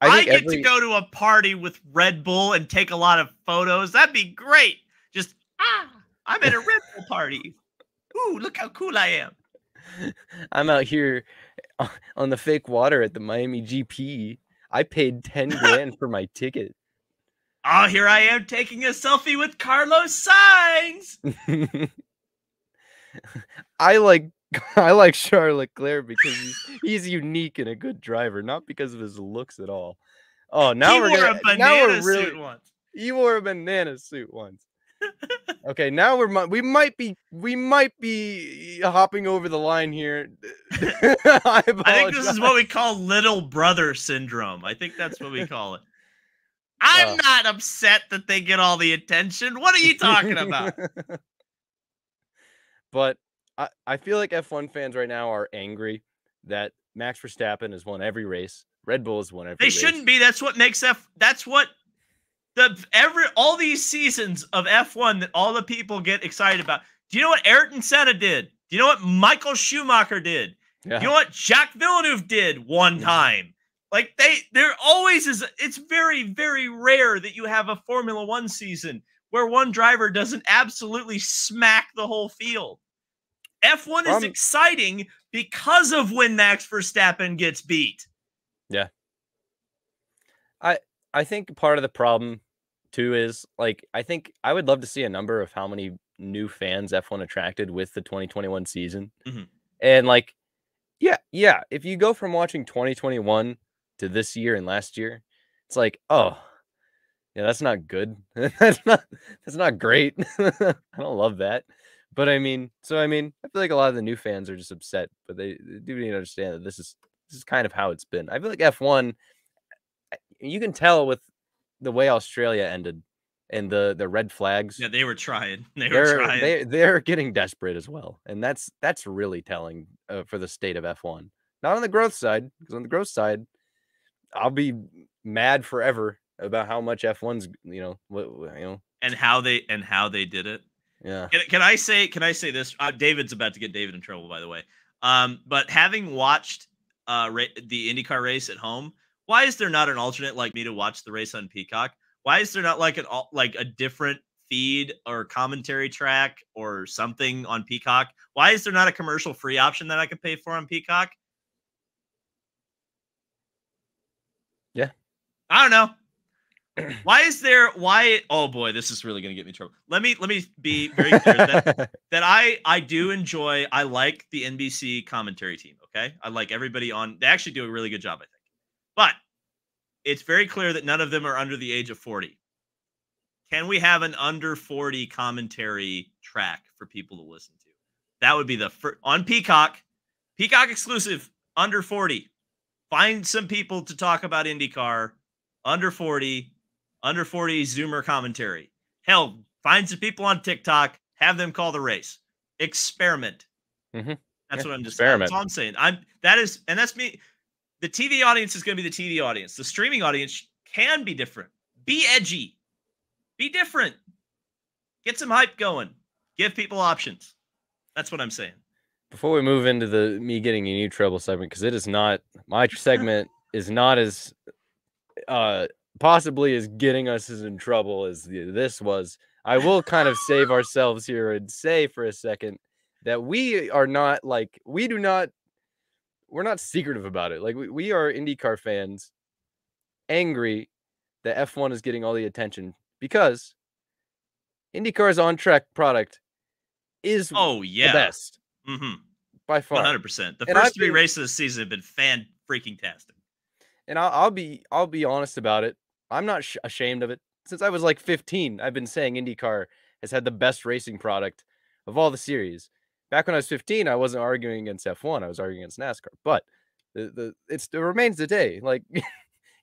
I get to go to a party with Red Bull and take a lot of photos. That'd be great. Just I'm at a Red Bull party. Ooh, look how cool I am. I'm out here on the fake water at the Miami GP. I paid 10 grand for my ticket. Oh, here I am taking a selfie with Carlos Sainz. I like Charles Leclerc because he's unique and a good driver, not because of his looks at all. Oh, now he wore a banana suit once. He wore a banana suit once. Okay, now we might be hopping over the line here. I think this is what we call little brother syndrome. I think that's what we call it. I'm not upset that they get all the attention. What are you talking about? But I feel like F1 fans right now are angry that Max Verstappen has won every race. Red Bull has won every race. They shouldn't be. That's what makes all these seasons of F1 that all the people get excited about. Do you know what Ayrton Senna did? Do you know what Michael Schumacher did? Yeah. Do you know what Jacques Villeneuve did one time? Like there always is. It's very, very rare that you have a Formula One season where one driver doesn't absolutely smack the whole field. F1 is exciting because of when Max Verstappen gets beat. Yeah. I think part of the problem too is, like, I think I would love to see a number of how many new fans F1 attracted with the 2021 season. Mm-hmm. And like, yeah, if you go from watching 2021 to this year and last year, it's like, oh, yeah, that's not good. that's not great. I don't love that. But I feel like a lot of the new fans are just upset, but they do need to understand that this is kind of how it's been. I feel like F1, you can tell with the way Australia ended and the red flags. Yeah, they were trying. They're getting desperate as well, and that's really telling for the state of F1. Not on the growth side, because on the growth side, I'll be mad forever about how much F1's and how they did it. Yeah. Can I say this? David's about to get David in trouble, by the way. But having watched the IndyCar race at home, why is there not an alternate like me to watch the race on Peacock? Why is there not like a different feed or commentary track or something on Peacock? Why is there not a commercial free option that I could pay for on Peacock? Yeah. I don't know. Oh boy, this is really going to get me in trouble. Let me be very clear that I do enjoy, I like the NBC commentary team, okay? I like everybody on. They actually do a really good job, I think. But it's very clear that none of them are under the age of 40. Can we have an under 40 commentary track for people to listen to? That would be the first on Peacock exclusive, under 40. Find some people to talk about IndyCar, under 40 Zoomer commentary. Hell, find some people on TikTok, have them call the race. Experiment. Mm-hmm. That's what I'm just experiment. That's all I'm saying. That's me. The TV audience is going to be the TV audience. The streaming audience can be different. Be edgy. Be different. Get some hype going. Give people options. That's what I'm saying. Before we move into the me getting in new trouble segment, because it is not, my segment is not as possibly as getting us as in trouble as this was. I will kind of save ourselves here and say for a second that we are not like, we're not secretive about it. Like we are IndyCar fans angry that F1 is getting all the attention because IndyCar's on-track product is the best. Mm-hmm. By far. 100%. The first three races of the season have been fan-freaking-tastic. And I'll be honest about it. I'm not ashamed of it. Since I was like 15, I've been saying IndyCar has had the best racing product of all the series. Back when I was 15, I wasn't arguing against F1. I was arguing against NASCAR. But it remains today. Like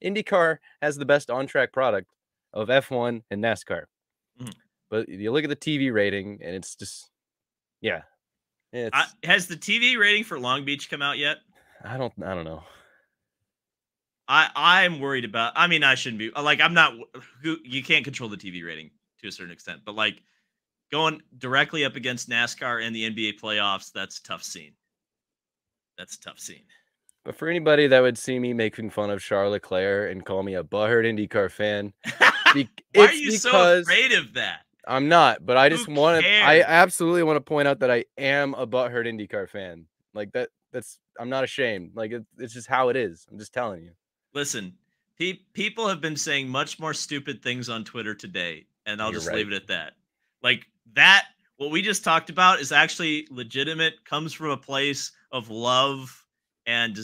IndyCar has the best on-track product of F1 and NASCAR. Mm-hmm. But you look at the TV rating, and it's just, yeah. Has the TV rating for Long Beach come out yet? I don't know. I'm worried about. I mean, I shouldn't be. Like, I'm not. You can't control the TV rating to a certain extent, but like going directly up against NASCAR and the NBA playoffs, that's a tough scene. But for anybody that would see me making fun of Charles Leclerc and call me a butthurt IndyCar fan, why are you so afraid of that? I'm not, but I just want to. I absolutely want to point out that I am a butthurt IndyCar fan. Like I'm not ashamed. Like it's just how it is. I'm just telling you. Listen, people have been saying much more stupid things on Twitter today, and I'll just leave it at that. Like that, what we just talked about is actually legitimate, comes from a place of love and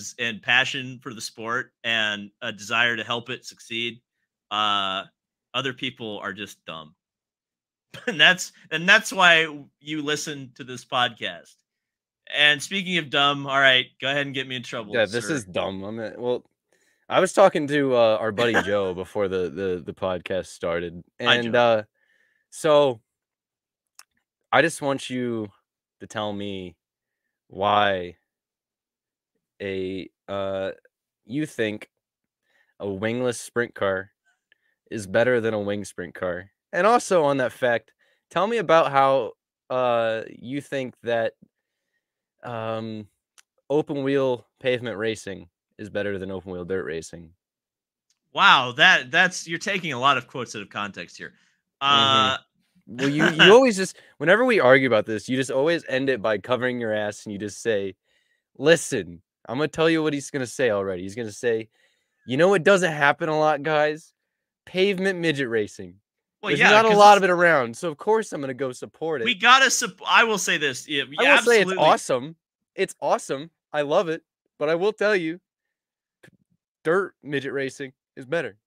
passion for the sport and a desire to help it succeed. Other people are just dumb. And that's why you listen to this podcast. And speaking of dumb, all right, go ahead and get me in trouble. Yeah, this is dumb. I was talking to our buddy Joe before the podcast started, and so I just want you to tell me why you think a wingless sprint car is better than a wing sprint car. And also on that fact, tell me about how you think that open wheel pavement racing is better than open wheel dirt racing. Wow, that's you're taking a lot of quotes out of context here. Well, you always just, whenever we argue about this, you just always end it by covering your ass and you just say, listen, I'm going to tell you what he's going to say already. He's going to say, you know, it doesn't happen a lot, guys. Pavement midget racing. Well, there's not a lot of it around, so of course I'm going to go support it. We got to I will say this. Yeah, I will say it's awesome. It's awesome. I love it. But I will tell you, dirt midget racing is better.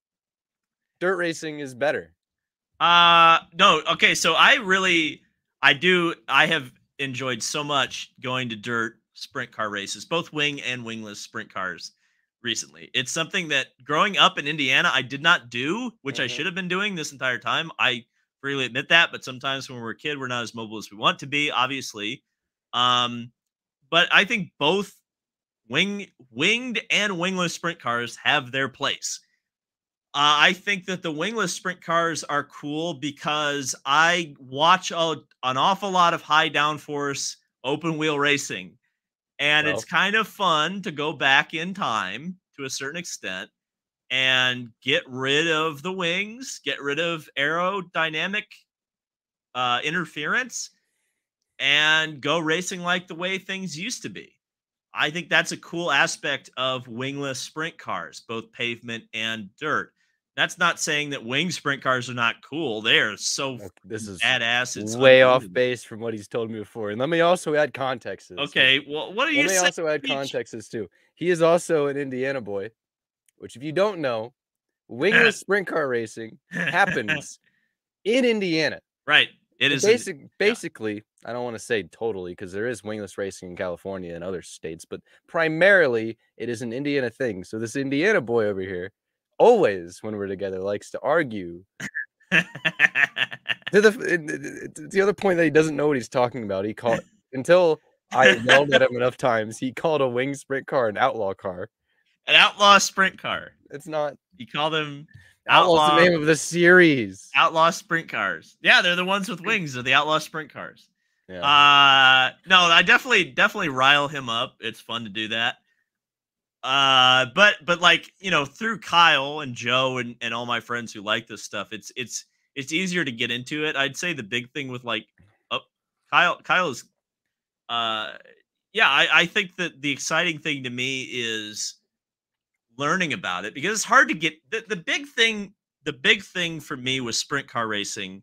Dirt racing is better. No. Okay. So I have enjoyed so much going to dirt sprint car races, both wing and wingless sprint cars recently. It's something that growing up in Indiana, I did not do, which I should have been doing this entire time. I freely admit that, but sometimes when we're a kid, we're not as mobile as we want to be, obviously. But I think both winged and wingless sprint cars have their place. I think that the wingless sprint cars are cool because I watch an awful lot of high downforce open wheel racing. And it's Well, kind of fun to go back in time to a certain extent and get rid of the wings, get rid of aerodynamic interference, and go racing like the way things used to be. I think that's a cool aspect of wingless sprint cars, both pavement and dirt. That's not saying that wing sprint cars are not cool. They are so this is badass. It's way off unbelievable. base from what he's told me before. And let me also add context to this here. Okay, well, what are Let you me saying? also add context to this too. He is also an Indiana boy, which if you don't know, wingless sprint car racing happens in Indiana. Right. It And is an yeah. basically, I don't want to say totally because there is wingless racing in California and other states, but primarily it is an Indiana thing. So this Indiana boy over here, always when we're together, likes to argue to the other point that he doesn't know what he's talking about. He called until I yelled at him enough times. He called a wing sprint car an outlaw car. An outlaw sprint car. It's not. You call them Outlaw's the outlaw name of the series. outlaw sprint cars. Yeah, they're the ones with wings. They're the outlaw sprint cars. Yeah. No, I definitely rile him up. It's fun to do that. But like, through Kyle and Joe and all my friends who like this stuff, it's easier to get into it. I'd say the big thing with like, oh, Kyle is, yeah, I think that the exciting thing to me is learning about it because it's hard to get the big thing for me with sprint car racing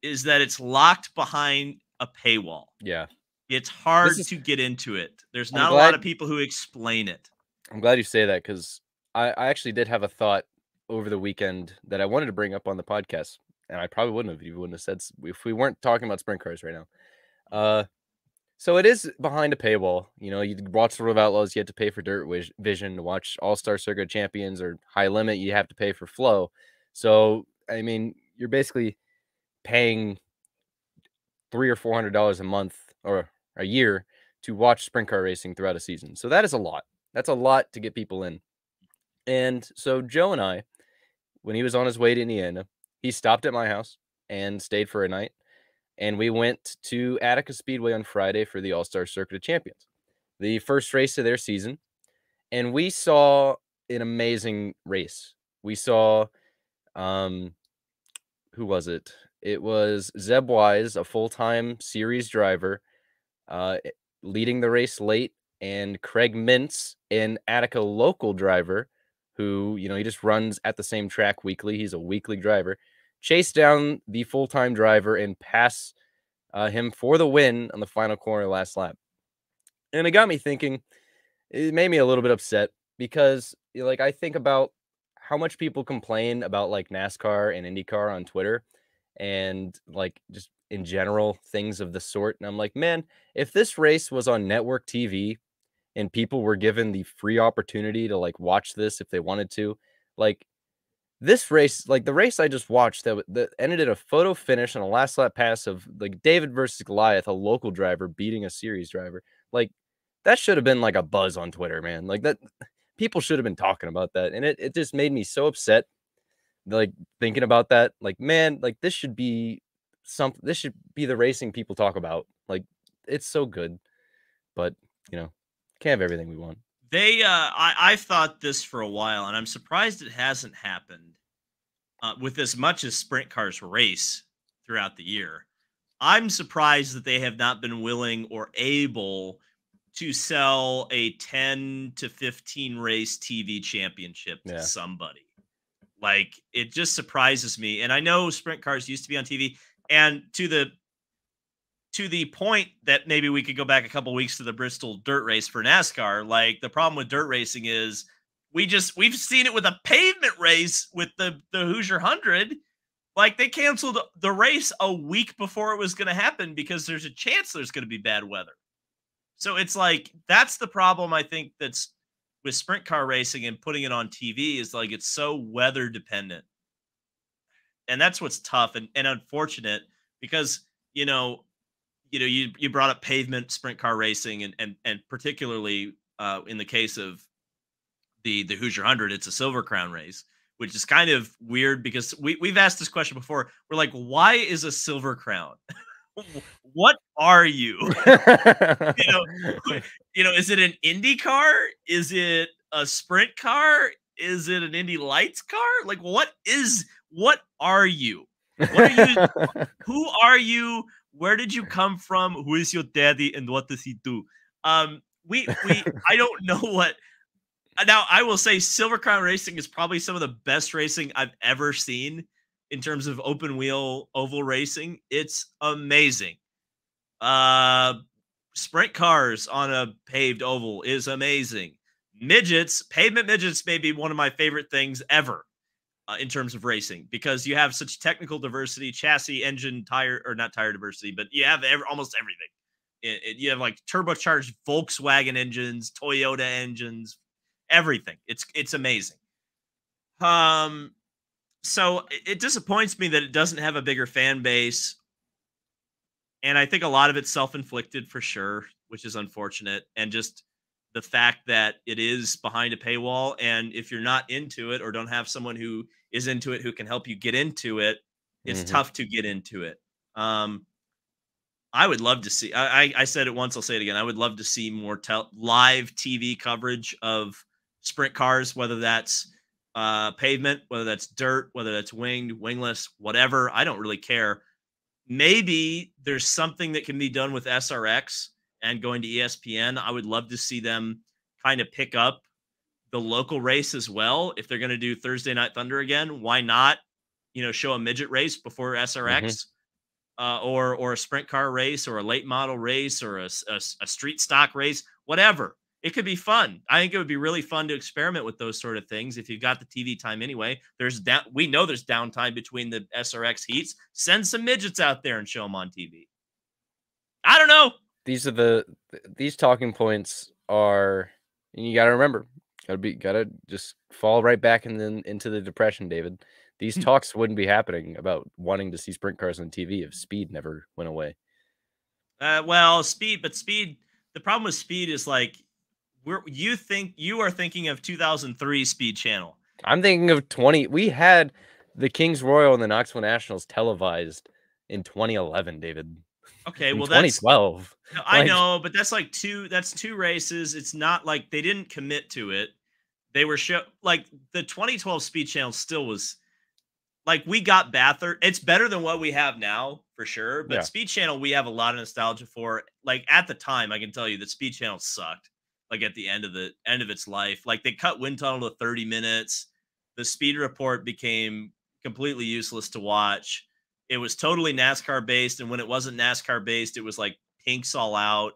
is that it's locked behind a paywall. Yeah. It's hard to get into it. There's not a lot of people who explain it. I'm glad you say that because I actually did have a thought over the weekend that I wanted to bring up on the podcast, and I probably wouldn't have if you wouldn't have said if we weren't talking about sprint cars right now. So it is behind a paywall. You watch the Road of Outlaws, you have to pay for Dirt Vision. To watch All-Star Circuit Champions or High Limit, you have to pay for Flow. So I mean, you're basically paying $300 or $400 a month or a year to watch sprint car racing throughout a season. So that is a lot. That's a lot to get people in. And so Joe and I, when he was on his way to Indiana, he stopped at my house and stayed for a night. And we went to Attica Speedway on Friday for the All-Star Circuit of Champions, the first race of their season. And we saw an amazing race. We saw, who was it? It was Zeb Wise, a full-time series driver, leading the race late, and Craig Mintz, an Attica local driver, who, he just runs at the same track weekly. He's a weekly driver. Chase down the full-time driver and pass him for the win on the final corner last lap. And it got me thinking, it made me a little bit upset because I think about how much people complain about like NASCAR and IndyCar on Twitter and like just in general things of the sort. And I'm like, man, if this race was on network TV and people were given the free opportunity to like watch this if they wanted to, like this race, like the race I just watched that ended in a photo finish on a last lap pass of like David versus Goliath, a local driver beating a series driver. Like that should have been like a buzz on Twitter, man. Like that people should have been talking about that. And it just made me so upset. Like thinking about that, like, man, like this should be the racing people talk about. Like it's so good, but can't have everything we want. I've thought this for a while, and I'm surprised it hasn't happened with as much as sprint cars race throughout the year. I'm surprised that they have not been willing or able to sell a 10 to 15 race TV championship to somebody. Like, it just surprises me. And I know sprint cars used to be on TV, and to the point that maybe we could go back a couple weeks to the Bristol dirt race for NASCAR. Like the problem with dirt racing is we've seen it with a pavement race with the Hoosier 100. Like they canceled the race a week before it was going to happen because there's a chance there's going to be bad weather. So it's like, that's the problem I think that's with sprint car racing and putting it on TV is like, it's so weather dependent. And that's what's tough and unfortunate because, you brought up pavement sprint car racing and particularly in the case of the Hoosier 100, it's a Silver Crown race, which is kind of weird because we've asked this question before. We're like, why is a Silver Crown? What are you? You know, is it an Indy car? Is it a sprint car? Is it an Indy Lights car? Like, what are you? What are you? Who are you? Where did you come from? Who is your daddy and what does he do? I don't know what. Now I will say Silver Crown Racing is probably some of the best racing I've ever seen in terms of open wheel oval racing. It's amazing. Uh Sprint cars on a paved oval is amazing. Pavement midgets may be one of my favorite things ever in terms of racing because you have such technical diversity, chassis, engine, tire, or not tire diversity, but you have almost everything. You have like turbocharged Volkswagen engines, Toyota engines, everything. It's amazing. So it disappoints me that it doesn't have a bigger fan base, and I think a lot of it's self-inflicted for sure, which is unfortunate, and just the fact that it is behind a paywall, and if you're not into it or don't have someone who is into it who can help you get into it, it's Mhm. tough to get into it. Um, I would love to see. I said it once. I'll say it again. I would love to see more live TV coverage of sprint cars, whether that's pavement, whether that's dirt, whether that's winged, wingless, whatever. I don't really care. Maybe there's something that can be done with SRX and going to ESPN. I would love to see them kind of pick up the local race as well. If they're going to do Thursday Night Thunder again, why not? Show a midget race before Mhm. SRX, or a sprint car race, or a late model race, or a street stock race, whatever. It could be fun. I think it would be really fun to experiment with those sort of things. If you've got the TV time anyway, we know there's downtime between the SRX heats. Send some midgets out there and show them on TV. I don't know. These talking points are, and you gotta remember, gotta just fall right back into the depression, David. These talks wouldn't be happening about wanting to see sprint cars on TV if speed never went away. Well, speed. The problem with speed is like you are thinking of 2003 Speed Channel. I'm thinking of 20 we had the Kings Royal and the Knoxville Nationals televised in 2011, David. Okay, In well that's 2012. no, I Like, know, but that's two races. It's not like they didn't commit to it. They were like the 2012 Speed Channel still was like we got Bathurst. It's better than what we have now for sure. But yeah. Speed Channel, we have a lot of nostalgia for. Like at the time, I can tell you that Speed Channel sucked. Like at the end of its life, like they cut Wind Tunnel to 30 minutes. The Speed Report became completely useless to watch. It was totally NASCAR based, and when it wasn't NASCAR based, it was like Pinks All Out.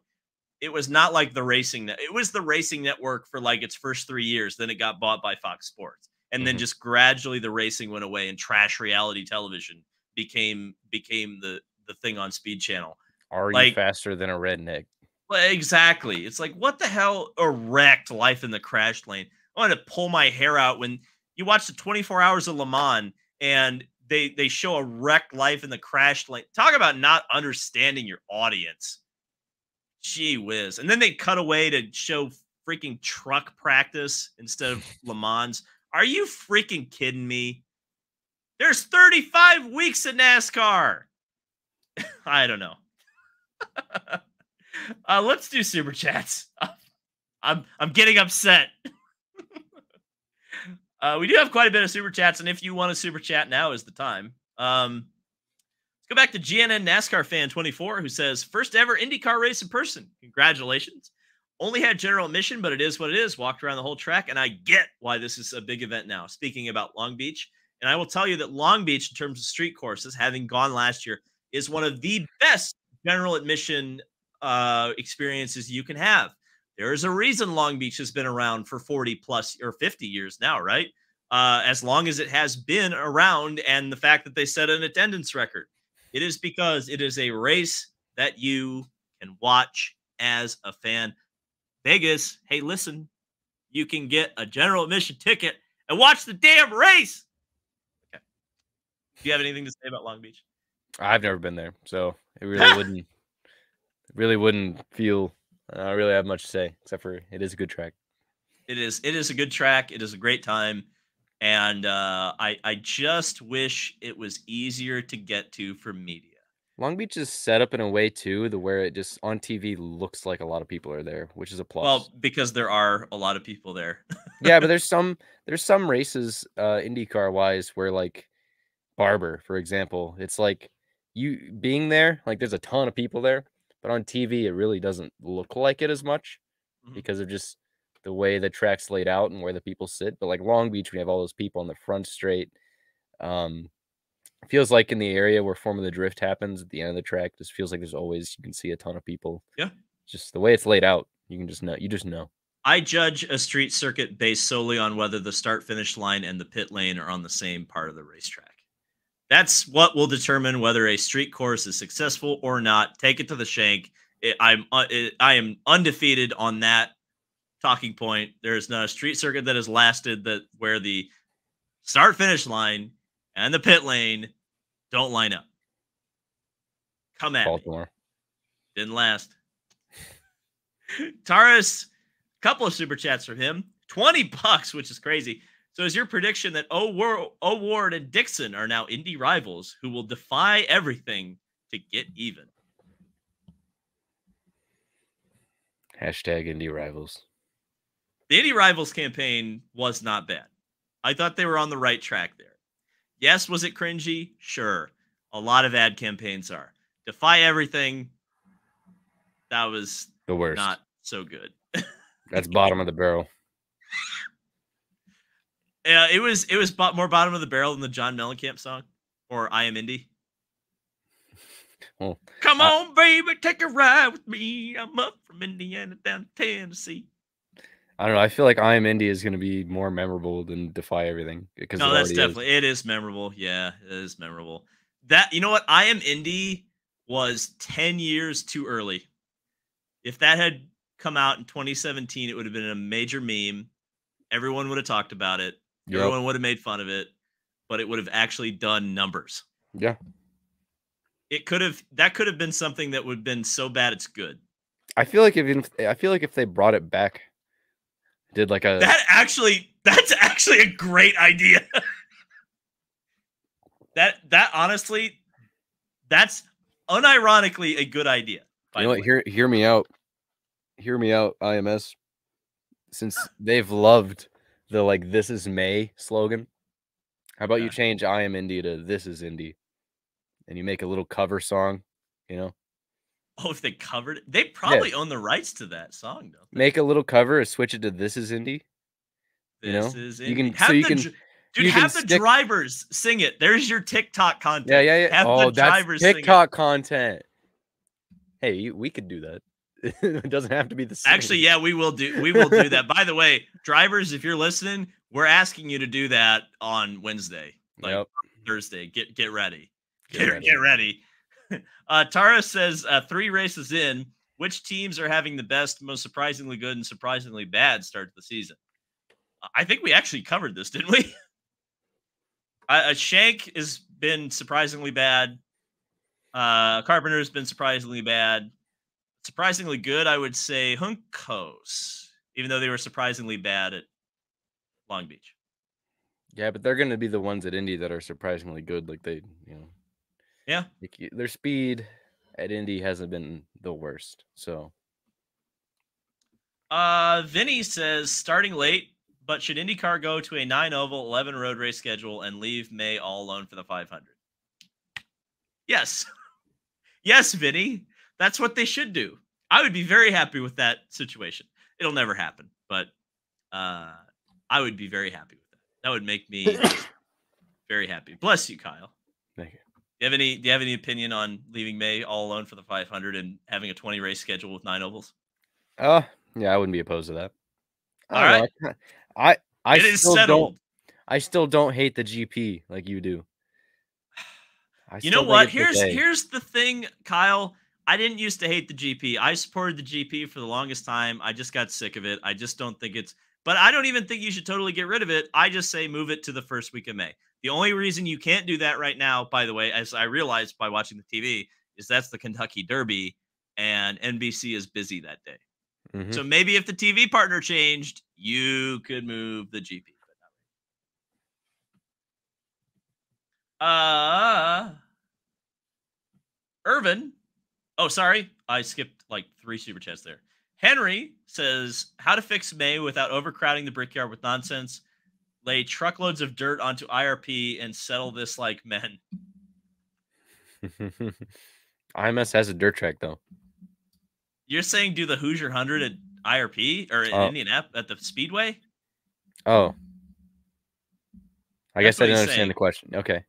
It was not like the racing net. It was the racing network for like its first 3 years. Then it got bought by Fox Sports, and then Mhm. just gradually the racing went away, and trash reality television became the thing on Speed Channel. Are you Like, faster than a redneck? well, exactly. It's like what the hell? Erect life in the crash lane. I want to pull my hair out when you watch the 24 Hours of Le Mans and they show a wrecked life in the crash lane. Talk about not understanding your audience. Gee whiz. And then they cut away to show freaking truck practice instead of Le Mans. Are you freaking kidding me? There's 35 weeks in NASCAR. I don't know. Let's do super chats. I'm getting upset. We do have quite a bit of super chats, and if you want a super chat, now is the time. Let's go back to GNN NASCAR fan 24 who says, first ever IndyCar race in person. Congratulations. Only had general admission, but it is what it is. Walked around the whole track, and I get why this is a big event now. Speaking about Long Beach, and I will tell you that Long Beach, in terms of street courses, having gone last year, is one of the best general admission experiences you can have. There is a reason Long Beach has been around for 40 plus or 50 years now, right? As long as it has been around, and the fact that they set an attendance record. It is because it is a race that you can watch as a fan. Vegas, hey, listen, you can get a general admission ticket and watch the damn race. Okay. Do you have anything to say about Long Beach? I've never been there, so it really wouldn't feel I don't really have much to say except for it is a good track. It is a good track. It is a great time. And I just wish it was easier to get to for media. Long Beach is set up in a way too, where it just on TV looks like a lot of people are there, which is a plus. Well, because there are a lot of people there. Yeah, but there's some races, IndyCar wise, where like Barber, for example, it's like you being there, like there's a ton of people there, but on TV it really doesn't look like it as much Mhm. because of just the way the track's laid out and where the people sit. But like Long Beach, we have all those people on the front straight. Um, Feels like in the area where Formula Drift happens at the end of the track, just feels like there's always you can see a ton of people. Yeah. Just the way it's laid out, you can just know. You just know. I judge a street circuit based solely on whether the start finish line and the pit lane are on the same part of the racetrack. That's what will determine whether a street course is successful or not. Take it to the shank. I am undefeated on that talking point. There is not a street circuit that has lasted that where the start finish line and the pit lane don't line up. Come at me. Baltimore. Didn't last. Taurus, couple of super chats from him. $20, which is crazy. So is your prediction that O'Ward and Dixon are now Indy rivals who will defy everything to get even? Hashtag Indy rivals. The Indy rivals campaign was not bad. I thought they were on the right track there. Yes, was it cringy? Sure. A lot of ad campaigns are. Defy everything. That was The worst. not so good. That's bottom of the barrel. Yeah, it was more bottom of the barrel than the John Mellencamp song or I Am Indy. Well, Come on, baby, take a ride with me. I'm up from Indiana down to Tennessee. I don't know. I feel like I Am Indy is going to be more memorable than Defy Everything because No, that's definitely it is memorable. Yeah, it is memorable. That you know what? I Am Indy was 10 years too early. If that had come out in 2017, it would have been a major meme. Everyone would have talked about it. Yep. Everyone would have made fun of it, but it would have actually done numbers. Yeah. That could have been something that would have been so bad it's good. I feel like if they brought it back, did like a that's actually a great idea. that honestly, that's unironically a good idea. You know what? Hear me out. Hear me out, IMS. Since they've loved the like "This is May" slogan, how about you change "I Am Indy" to "This is Indy," and you make a little cover song, you know? Oh, if they covered it, they probably own the rights to that song, though. Make a little cover and switch it to "This is Indy." This is Indy. You can have the drivers sing it. There's your TikTok content. Yeah. Have the drivers that's TikTok content. Hey, we could do that. It doesn't have to be the same. Actually, yeah, we will do that. By the way, drivers, if you're listening, we're asking you to do that on Wednesday, Thursday. Get ready. Get ready. Tara says 3 races in, which teams are having the best, most surprisingly good, and surprisingly bad start to the season? I think we actually covered this, didn't we? Shank has been surprisingly bad. Carpenter's been surprisingly bad. Surprisingly good, I would say Juncos, even though they were surprisingly bad at Long Beach. Yeah, but they're going to be the ones at Indy that are surprisingly good. Like yeah, their speed at Indy hasn't been the worst. So, Vinny says starting late, but should IndyCar go to a 9 oval, 11 road race schedule and leave May all alone for the 500? Yes, yes, Vinny. That's what they should do. I would be very happy with that situation. It'll never happen, but I would be very happy with that. That would make me very happy. Bless you, Kyle. Thank you. Do you have any opinion on leaving May all alone for the 500 and having a 20 race schedule with 9 ovals? Yeah, I wouldn't be opposed to that. All right. I still don't hate the GP like you do. You know what? Here's the thing, Kyle. I didn't used to hate the GP. I supported the GP for the longest time. I just got sick of it. I just don't think but I don't even think you should totally get rid of it. I just say move it to the first week of May. The only reason you can't do that right now, by the way, as I realized by watching the TV, is that's the Kentucky Derby and NBC is busy that day. Mm-hmm. So maybe if the TV partner changed, you could move the GP. Irvin. Oh, sorry. I skipped like 3 super chats there. Henry says, how to fix May without overcrowding the brickyard with nonsense. Lay truckloads of dirt onto IRP and settle this like men. IMS has a dirt track, though. You're saying do the Hoosier 100 at IRP or in Indianapolis at the Speedway? Oh. I That's guess I what didn't he's understand saying. the question. Okay.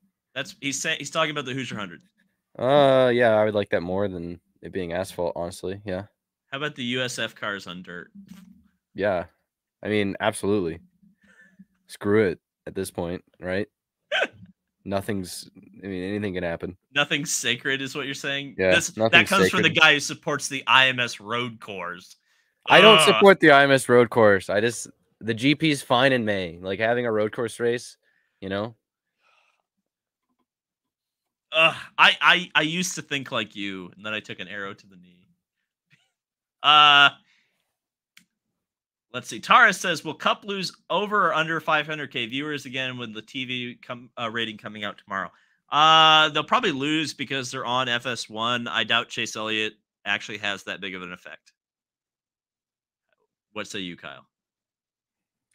He's talking about the Hoosier 100. Yeah, I would like that more than it being asphalt, honestly. Yeah. How about the USF cars on dirt? Yeah. I mean, absolutely. Screw it at this point, right? Anything can happen. Nothing's sacred is what you're saying? Yeah, That comes from the sacred. guy who supports the IMS road course. I don't support the IMS road course. The GP's fine in May. Like having a road course race, you know? I used to think like you, and then I took an arrow to the knee. Let's see. Tara says, will Cup lose over or under 500K viewers again with the TV rating coming out tomorrow? They'll probably lose because they're on FS1. I doubt Chase Elliott actually has that big of an effect. What say you, Kyle?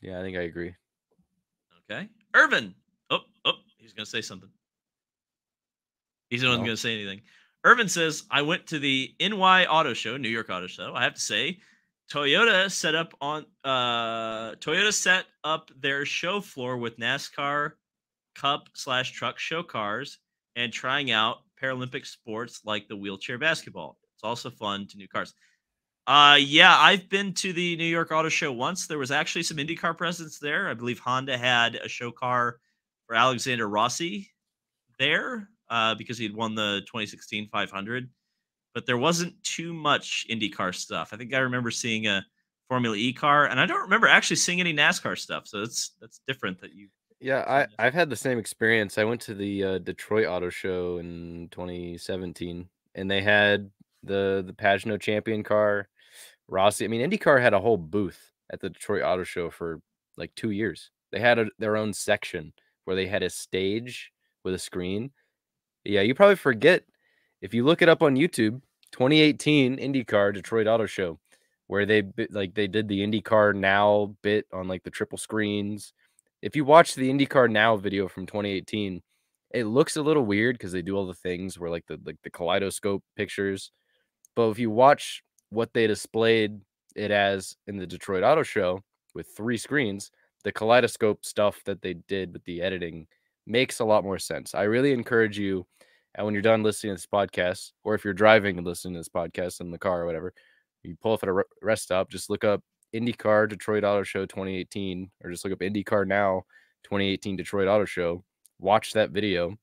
Yeah, I think I agree. Okay. Irvin. Oh, he's going to say something. He's the one going to say anything. Irvin says, I went to the NY Auto Show, New York Auto Show. I have to say, Toyota set up their show floor with NASCAR Cup/truck show cars and trying out Paralympic sports like the wheelchair basketball. It's also fun to new cars. Yeah, I've been to the New York Auto Show once. There was actually some IndyCar presence there. I believe Honda had a show car for Alexander Rossi there because he had won the 2016 500. But there wasn't too much IndyCar stuff. I think I remember seeing a Formula E car, and I don't remember actually seeing any NASCAR stuff. So that's different that you. Yeah, I've had the same experience. I went to the Detroit Auto Show in 2017, and they had the Pagano champion car, Rossi. I mean, IndyCar had a whole booth at the Detroit Auto Show for like 2 years. They had their own section where they had a stage with a screen. Yeah, you probably forget if you look it up on YouTube. 2018 IndyCar Detroit Auto Show, where they did the IndyCar Now bit on like the triple screens. If you watch the IndyCar Now video from 2018, it looks a little weird because they do all the things where like the kaleidoscope pictures. But if you watch what they displayed it as in the Detroit Auto Show with 3 screens, the kaleidoscope stuff that they did with the editing makes a lot more sense. I really encourage you, and when you're done listening to this podcast, or if you're driving and listening to this podcast in the car or whatever, you pull up at a rest stop, just look up IndyCar Detroit Auto Show 2018, or just look up IndyCar Now 2018 Detroit Auto Show. Watch that video.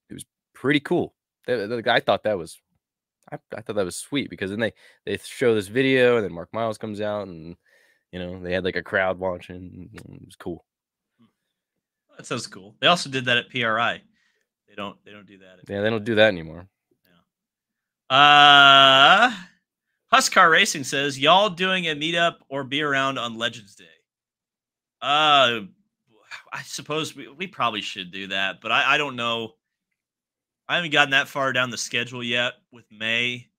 It was pretty cool. I thought that was sweet because then they show this video and then Mark Miles comes out and they had like a crowd watching. It was cool. That sounds cool. They also did that at PRI. They don't do that. They don't do that anymore. Yeah. Huskar Racing says, y'all doing a meetup or be around on Legends Day? I suppose we probably should do that, but I don't know. I haven't gotten that far down the schedule yet with May.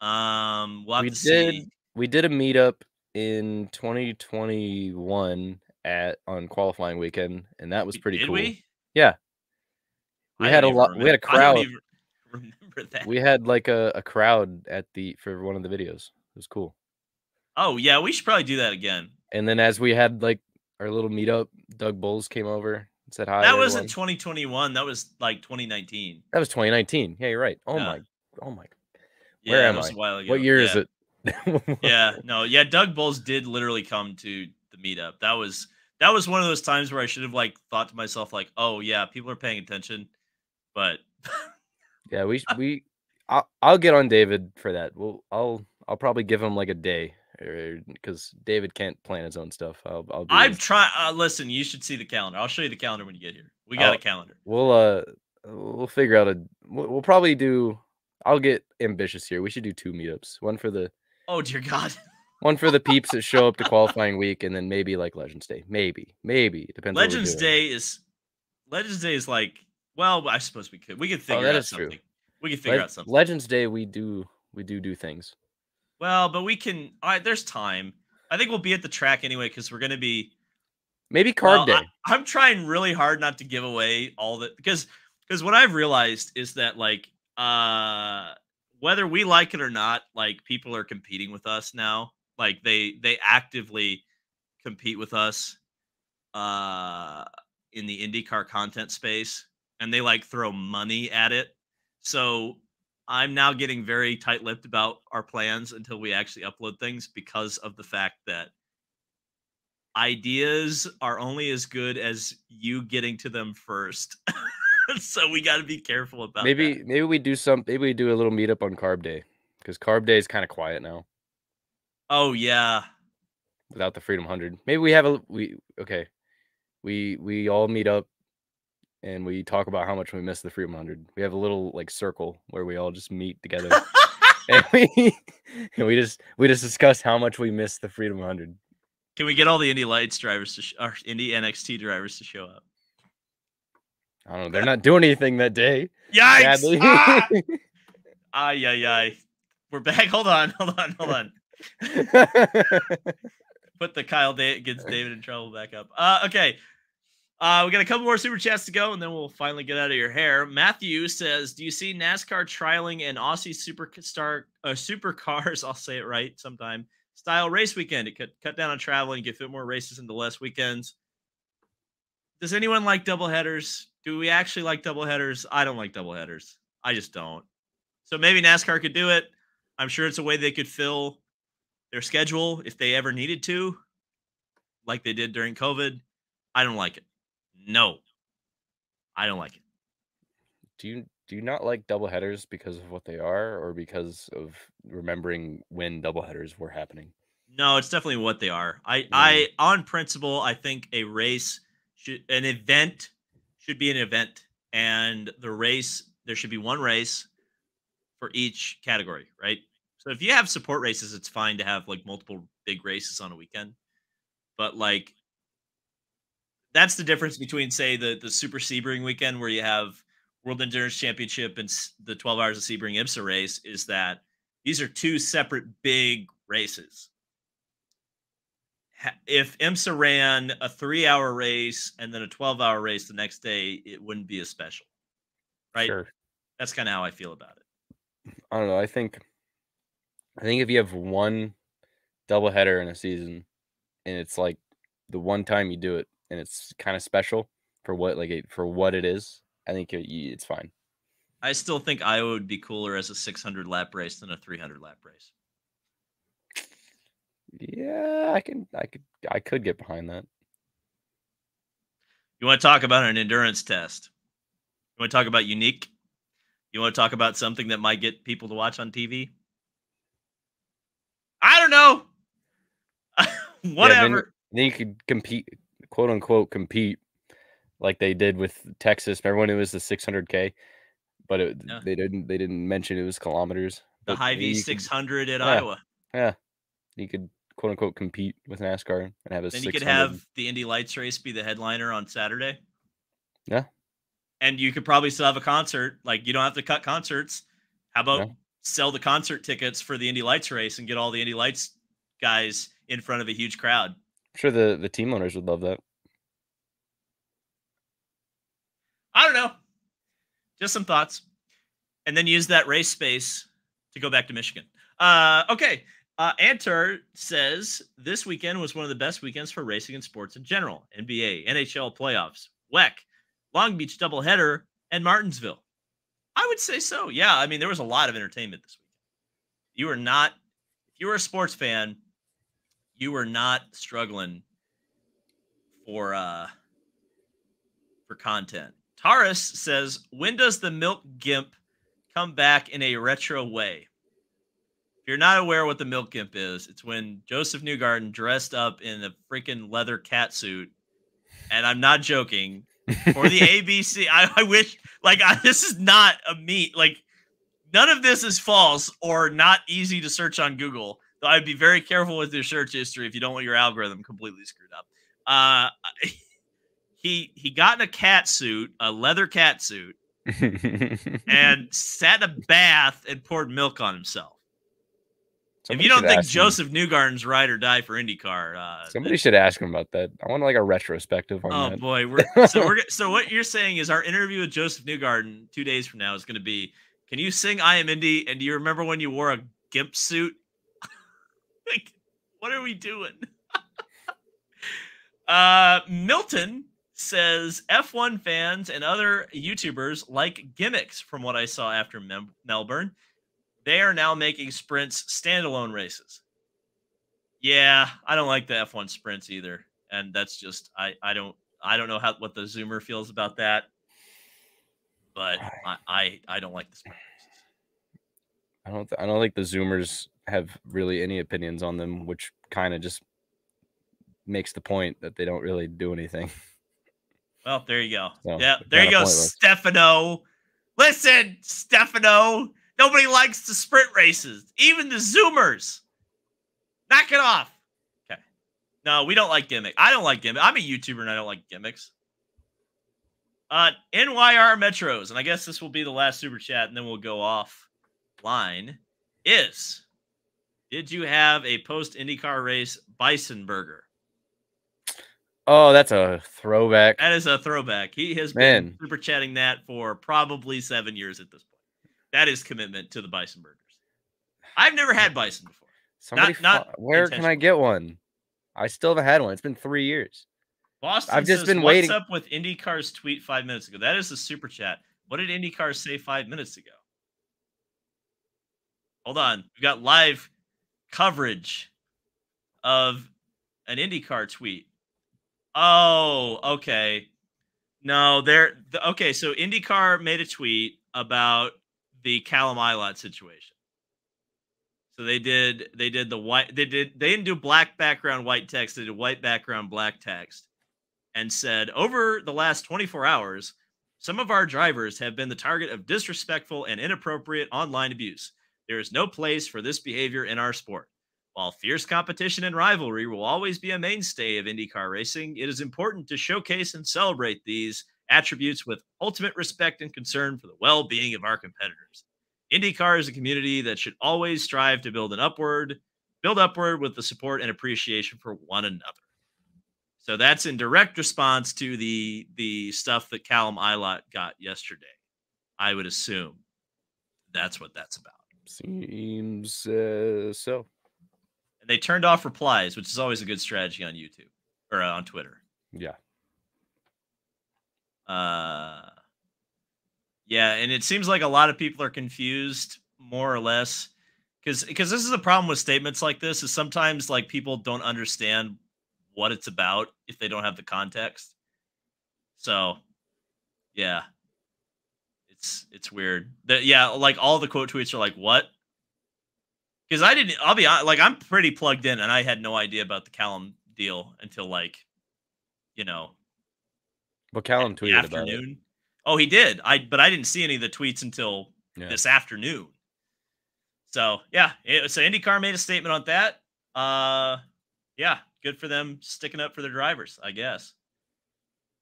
We'll have to see. We did a meetup in 2021 on qualifying weekend, and that was pretty cool. Did we? Yeah. We had a lot. We had a crowd. I don't even remember that. We had like a crowd for one of the videos. It was cool. Oh yeah, we should probably do that again. And then as we had like our little meetup, Doug Bowles came over and said hi. That wasn't 2021. That was like 2019. That was 2019. Yeah, you're right. Oh my. Yeah, Where am was I? A while ago. What year is it? Yeah. Doug Bowles did literally come to the meetup. That was one of those times where I should have like thought to myself like, oh yeah, people are paying attention, but yeah, I'll get on David for that. I'll probably give him like a day because David can't plan his own stuff. I'm trying. Listen, you should see the calendar. I'll show you the calendar when you get here. We got a calendar. We'll figure out we'll probably do. I'll get ambitious here. We should do 2 meetups. One for the. Oh dear God. One for the peeps that show up to qualifying week, and then maybe like Legends Day. Maybe it depends. Legends Day is like. Well, I suppose we could think of something. True. We can figure out something. Legends Day, we do things. Well, but we can. All right, there's time. I think we'll be at the track anyway because we're going to be. Maybe Carb Well, Day. I'm trying really hard not to give away all that because what I've realized is that like whether we like it or not, like people are competing with us now. Like they actively compete with us uh in the IndyCar content space, and they like throw money at it. So I'm now getting very tight-lipped about our plans until we actually upload things because of the fact that ideas are only as good as you getting to them first. So we got to be careful about that. Maybe we do a little meetup on Carb Day, because Carb Day is kind of quiet now Oh yeah. without the Freedom 100. Maybe we have we all meet up and we talk about how much we miss the Freedom 100. We have a little like circle where we all just meet together and we just discuss how much we miss the Freedom 100. Can we get all the Indy Lights drivers or Indy NXT drivers to show up? I don't know. They're not doing anything that day. Yikes! Ay. We're back. Hold on. Put the Kyle against David in trouble back up. Okay. We got a couple more super chats to go, and then we'll finally get out of your hair. Matthew says, "Do you see NASCAR trialing an Aussie supercars? I'll say it right sometime. Style race weekend. It could cut down on traveling and get fit more races into less weekends. Does anyone like doubleheaders? Do we actually like doubleheaders? I don't like doubleheaders. I just don't. So maybe NASCAR could do it. I'm sure it's a way they could fill their schedule if they ever needed to, like they did during COVID. I don't like it. No, I don't like it. Do you not like doubleheaders because of what they are, or because of remembering when doubleheaders were happening? No, it's definitely what they are. I on principle, I think an event should be an event, and the race, there should be one race for each category, right? So if you have support races, it's fine to have like multiple big races on a weekend, but like that's the difference between, say, the Super Sebring weekend where you have World Endurance Championship and the 12 Hours of Sebring IMSA race, is that these are two separate big races. If IMSA ran a 3-hour race and then a 12-hour race the next day, it wouldn't be as special, right? Sure. That's kind of how I feel about it. I don't know. I think if you have one doubleheader in a season, and it's like the one time you do it, and it's kind of special for what it is, I think it's fine. I still think Iowa would be cooler as a 600 lap race than a 300 lap race. Yeah, I could get behind that. You want to talk about an endurance test? You want to talk about unique? You want to talk about something that might get people to watch on TV? I don't know. Whatever. Yeah, then you could compete, quote unquote, compete like they did with Texas. Remember when it was the 600K, but they didn't mention it was kilometers. The Hy-Vee 600 at Iowa. Yeah, you could, quote unquote, compete with NASCAR and have a. Then you could have the Indy Lights race be the headliner on Saturday. Yeah. And you could probably still have a concert. Like, you don't have to cut concerts. How about sell the concert tickets for the Indy Lights race and get all the Indy Lights guys in front of a huge crowd? I'm sure the team owners would love that. I don't know. Just some thoughts. And then use that race space to go back to Michigan. Okay. Antar says, this weekend was one of the best weekends for racing and sports in general. NBA, NHL playoffs, WEC, Long Beach doubleheader, and Martinsville. I would say so. Yeah, I mean, there was a lot of entertainment this weekend. If you were a sports fan, you were not struggling for content. Taurus says, when does the Milk Gimp come back in a retro way? If you're not aware what the Milk Gimp is, it's when Joseph Newgarden dressed up in a freaking leather cat suit, and I'm not joking, for the ABC. I wish, this is not a meat. Like, none of this is false or not easy to search on Google. So I'd be very careful with your search history if you don't want your algorithm completely screwed up. He got in a cat suit, a leather cat suit, and sat in a bath and poured milk on himself. If you Somebody don't should think ask him. Joseph Newgarden's ride or die for IndyCar, Somebody should ask him about that. I want like a retrospective on that. oh boy, so what you're saying is our interview with Joseph Newgarden 2 days from now is going to be, can you sing I Am Indy? And do you remember when you wore a gimp suit? Like, what are we doing? Milton says F1 fans and other YouTubers like gimmicks from what I saw after Melbourne. They are now making sprints standalone races. Yeah, I don't like the F1 sprints either. And that's just I don't know what the Zoomer feels about that. But I don't like the sprint races. I don't think the Zoomers have really any opinions on them, which kind of just makes the point that they don't really do anything. Well, there you go. So, yeah, there you go, Stefano. Listen, Stefano. Nobody likes the sprint races, even the Zoomers. Knock it off. Okay. No, we don't like gimmick. I don't like gimmick. I'm a YouTuber and I don't like gimmicks. NYR Metros, and I guess this will be the last super chat, and then we'll go offline. Did you have a post IndyCar race bison burger? Oh, that's a throwback. That is a throwback. He has been super chatting that for probably 7 years at this point. That is commitment to the bison burgers. I've never had bison before. Where can I get one? I still haven't had one. It's been 3 years. Boston I've just says, been waiting. What's up with IndyCar's tweet 5 minutes ago? That is a super chat. What did IndyCar say 5 minutes ago? Hold on. We've got live coverage of an IndyCar tweet. Oh, okay. No, okay, so IndyCar made a tweet about the Callum Ilott situation. So they did the white, they didn't do black background white text, they did white background black text, and said, over the last 24 hours, some of our drivers have been the target of disrespectful and inappropriate online abuse. There is no place for this behavior in our sport. While fierce competition and rivalry will always be a mainstay of IndyCar racing, it is important to showcase and celebrate these attributes with ultimate respect and concern for the well-being of our competitors. IndyCar is a community that should always strive to build upward with the support and appreciation for one another. So that's in direct response to the stuff that Callum Ilott got yesterday. I would assume that's what that's about. Seems so. And they turned off replies, which is always a good strategy on YouTube or on Twitter. Yeah. Yeah, and it seems like a lot of people are confused, more or less, because this is the problem with statements like this, is sometimes like people don't understand what it's about if they don't have the context. So, yeah, it's weird. Yeah, like all the quote tweets are like, what? Because I'll be honest, like I'm pretty plugged in, and I had no idea about the Callum deal until like, But Callum tweeted about it. Oh, he did. But I didn't see any of the tweets until this afternoon. So yeah, so IndyCar made a statement on that. Yeah, good for them sticking up for their drivers, I guess.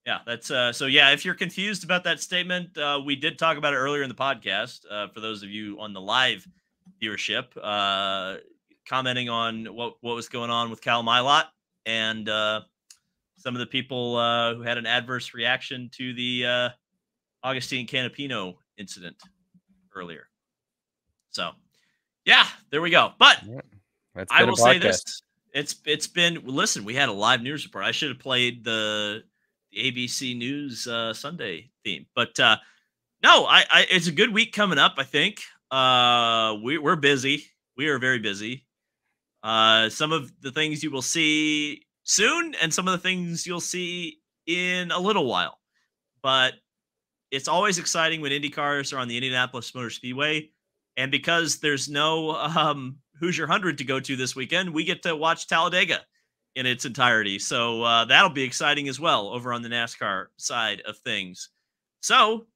Yeah, that's so yeah, if you're confused about that statement, we did talk about it earlier in the podcast. For those of you on the live viewership, commenting on what was going on with Callum Ilott and some of the people who had an adverse reaction to the Augustine Canapino incident earlier. So, yeah, there we go. But I will say this: it's been. Listen, we had a live news report. I should have played the ABC News Sunday theme, but no, it's a good week coming up. I think we're busy. We are very busy. Some of the things you will see soon, and some of the things you'll see in a little while. But it's always exciting when Indy cars are on the Indianapolis Motor Speedway. And because there's no Hoosier 100 to go to this weekend, we get to watch Talladega in its entirety. So that'll be exciting as well over on the NASCAR side of things. So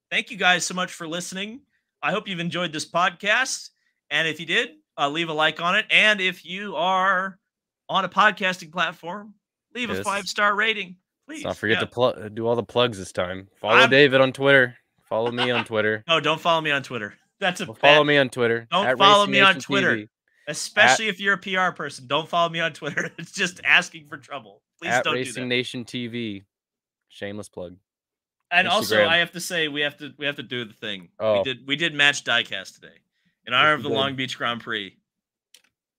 thank you guys so much for listening. I hope you've enjoyed this podcast. And if you did, leave a like on it. And if you are on a podcasting platform, leave a 5-star rating. Please. Don't forget to do all the plugs this time. Follow David on Twitter. Follow me on Twitter. No, don't follow me on Twitter. That's a Well, bad. follow me on Twitter. Don't At follow Racing me on Nation Twitter, TV. especially if you're a PR person. Don't follow me on Twitter. It's just asking for trouble. Please At don't do Racing that. Nation TV. Shameless plug. And also, Instagram. I have to say, we have to do the thing. Oh. We did match diecast today in honor of the Long Beach Grand Prix.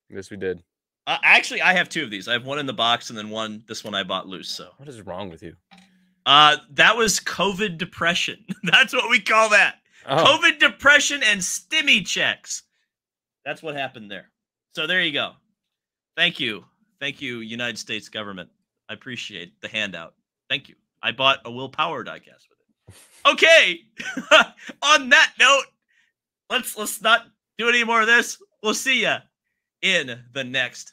Yes, we did. Actually, I have two of these. I have one in the box and then this one I bought loose. So what is wrong with you? That was COVID depression. That's what we call that. Oh. COVID depression and stimmy checks. That's what happened there. So there you go. Thank you, United States government. I appreciate the handout. Thank you. I bought a Will Power diecast with it. Okay. On that note, let's not do any more of this. We'll see ya in the next